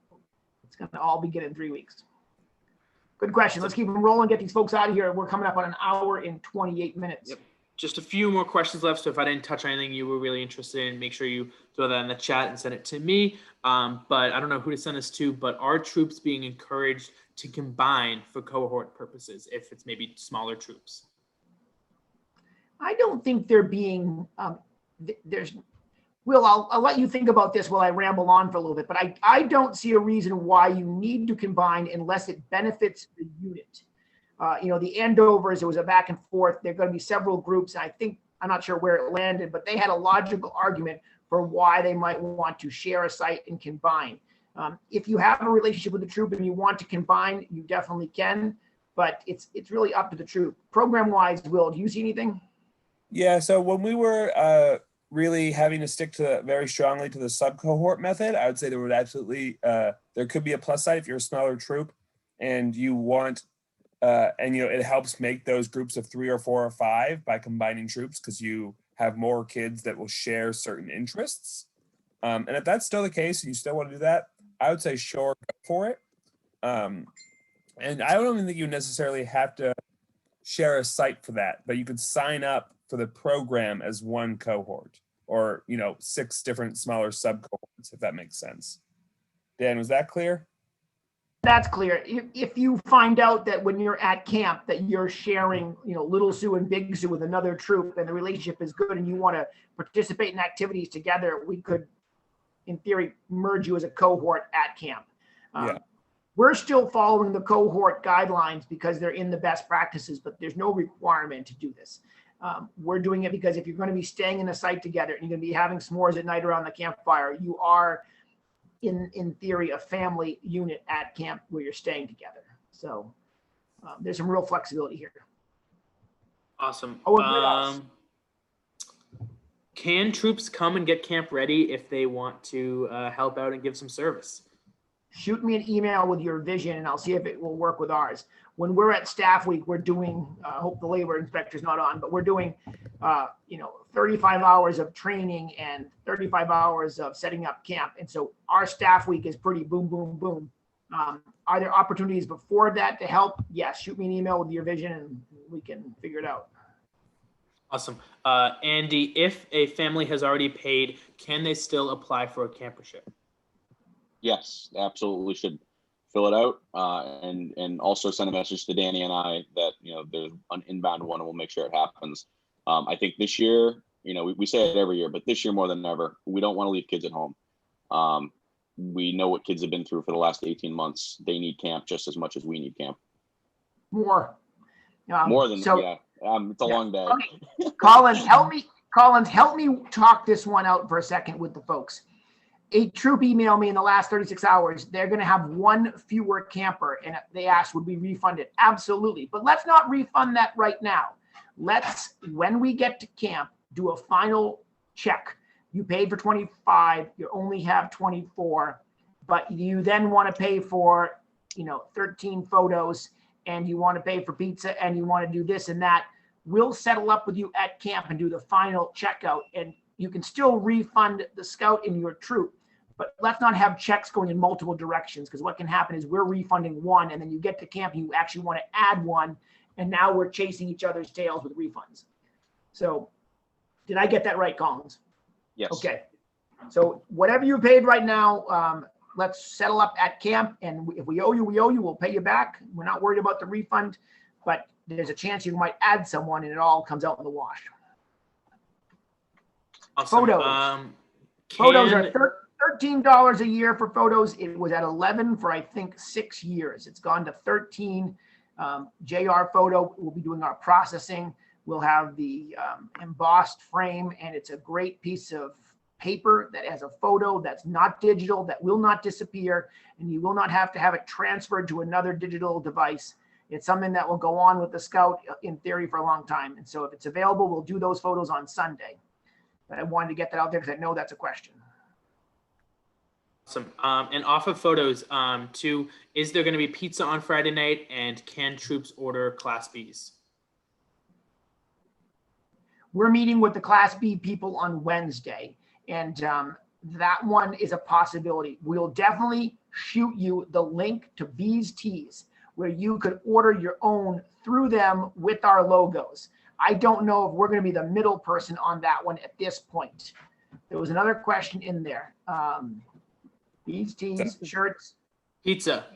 it's gonna all begin in 3 weeks. Good question. Let's keep them rolling. Get these folks out of here. We're coming up on an hour and 28 minutes. Yep. Just a few more questions left. So if I didn't touch on anything you were really interested in, make sure you throw that in the chat and send it to me. But I don't know who to send this to, but are troops being encouraged to combine for cohort purposes if it's maybe smaller troops? I don't think they're being, Will, I'll let you think about this while I ramble on for a little bit, but I don't see a reason why you need to combine unless it benefits the unit. The Andovers, there was a back and forth. There are going to be several groups. And I'm not sure where it landed, but they had a logical argument for why they might want to share a site and combine. If you have a relationship with the troop and you want to combine, you definitely can, but it's really up to the troop. Program-wise, Will, do you see anything? Yeah, so when we were really having to stick to very strongly to the sub-cohort method, I would say there would absolutely, there could be a plus side if you're a smaller troop and you want, it helps make those groups of 3 or 4 or 5 by combining troops because you have more kids that will share certain interests. And if that's still the case and you still want to do that, I would say sure, go for it. And I don't even think you necessarily have to share a site for that, but you could sign up for the program as one cohort or, 6 different smaller sub cohorts, if that makes sense. Dan, was that clear? That's clear. If you find out that when you're at camp that you're sharing, Little Sioux and Big Sioux with another troop and the relationship is good and you want to participate in activities together, we could, in theory, merge you as a cohort at camp. Yeah. We're still following the cohort guidelines because they're in the best practices, but there's no requirement to do this. We're doing it because if you're going to be staying in a site together and you're going to be having s'mores at night around the campfire, you are in theory, a family unit at camp where you're staying together. So there's some real flexibility here. Awesome. Can troops come and get camp ready if they want to help out and give some service? Shoot me an email with your vision and I'll see if it will work with ours. When we're at staff week, we're doing, I hope the labor inspector's not on, but we're doing, 35 hours of training and 35 hours of setting up camp. And so our staff week is pretty boom, boom, boom. Are there opportunities before that to help? Yes, shoot me an email with your vision and we can figure it out. Awesome. Andy, if a family has already paid, can they still apply for a campership? Yes, they absolutely should fill it out and also send a message to Danny and I that, there's an inbound one and we'll make sure it happens. I think this year, we say it every year, but this year more than ever, we don't want to leave kids at home. We know what kids have been through for the last 18 months. They need camp just as much as we need camp. More than, it's a long day. Okay. Collins, help me talk this one out for a second with the folks. A troop emailed me in the last 36 hours. They're going to have one fewer camper. And they asked, would we refund it? Absolutely. But let's not refund that right now. Let's, when we get to camp, do a final check. You paid for 25, you only have 24, but you then want to pay for, 13 photos and you want to pay for pizza and you want to do this and that. We'll settle up with you at camp and do the final checkout, and you can still refund the scout in your troop. But let's not have checks going in multiple directions, because what can happen is we're refunding one and then you get to camp and you actually want to add one. And now we're chasing each other's tails with refunds. So did I get that right, Collins? Yes. Okay. So whatever you paid right now, let's settle up at camp. And if we owe you, we'll pay you back. We're not worried about the refund, but there's a chance you might add someone and it all comes out in the wash. Awesome. Photos. Photos are Can $13 a year for photos. It was at 11 for, I think, 6 years. It's gone to 13. JR Photo will be doing our processing. We'll have the embossed frame, and it's a great piece of paper that has a photo that's not digital, that will not disappear, and you will not have to have it transferred to another digital device. It's something that will go on with the Scout in theory for a long time. And so if it's available, we'll do those photos on Sunday. But I wanted to get that out there because I know that's a question. awesome. And off of photos, too, is there going to be pizza on Friday night, and can troops order Class Bs? We're meeting with the Class B people on Wednesday, and that one is a possibility. We'll definitely shoot you the link to B's Tees, where you could order your own through them with our logos. I don't know if we're going to be the middle person on that one at this point. There was another question in there. B's Tees, shirts. Pizza.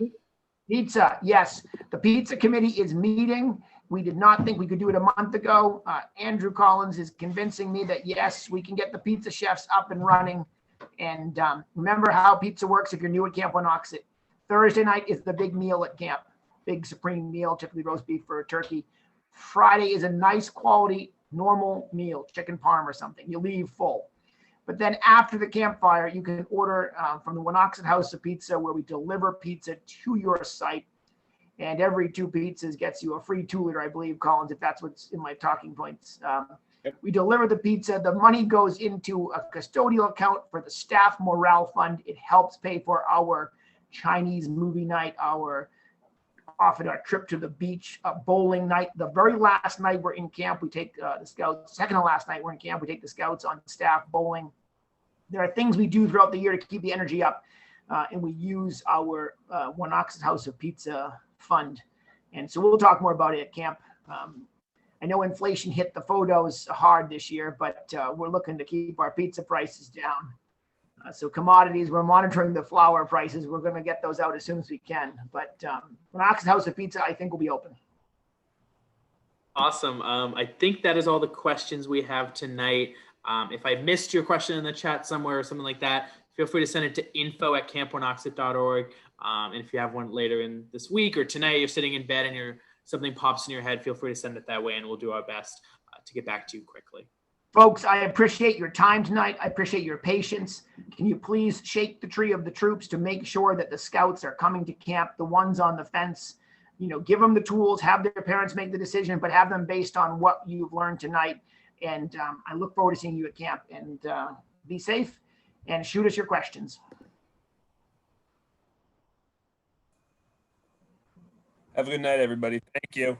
Pizza, yes. The pizza committee is meeting. We did not think we could do it a month ago. Andrew Collins is convincing me that, yes, we can get the pizza chefs up and running. And remember how pizza works if you're new at Camp Wanocksett. Thursday night is the big meal at camp, big supreme meal, typically roast beef for a turkey. Friday is a nice quality, normal meal, chicken parm or something. You leave full. But then after the campfire, you can order from the Wanocksett House of Pizza, where we deliver pizza to your site. And every 2 pizzas gets you a free 2-liter, I believe, Collins, if that's what's in my talking points. We deliver the pizza. The money goes into a custodial account for the staff morale fund. It helps pay for our Chinese movie night, often our trip to the beach, bowling night. The very last night we're in camp, we take the scouts. Second to last night we're in camp, we take the scouts on staff bowling. There are things we do throughout the year to keep the energy up, and we use our Wanocksett House of Pizza fund. And so we'll talk more about it at camp. I know inflation hit the photos hard this year, but we're looking to keep our pizza prices down. So commodities, we're monitoring the flour prices. We're going to get those out as soon as we can. But Wanocksett House of Pizza, I think, will be open. Awesome. I think that is all the questions we have tonight. If I missed your question in the chat somewhere or something like that, feel free to send it to info@campwanocksett.org. And if you have one later in this week or tonight, you're sitting in bed and something pops in your head, feel free to send it that way, and we'll do our best to get back to you quickly. Folks, I appreciate your time tonight. I appreciate your patience. Can you please shake the tree of the troops to make sure that the scouts are coming to camp, the ones on the fence, give them the tools, have their parents make the decision, but have them based on what you've learned tonight. And I look forward to seeing you at camp, and be safe and shoot us your questions. Have a good night, everybody. Thank you.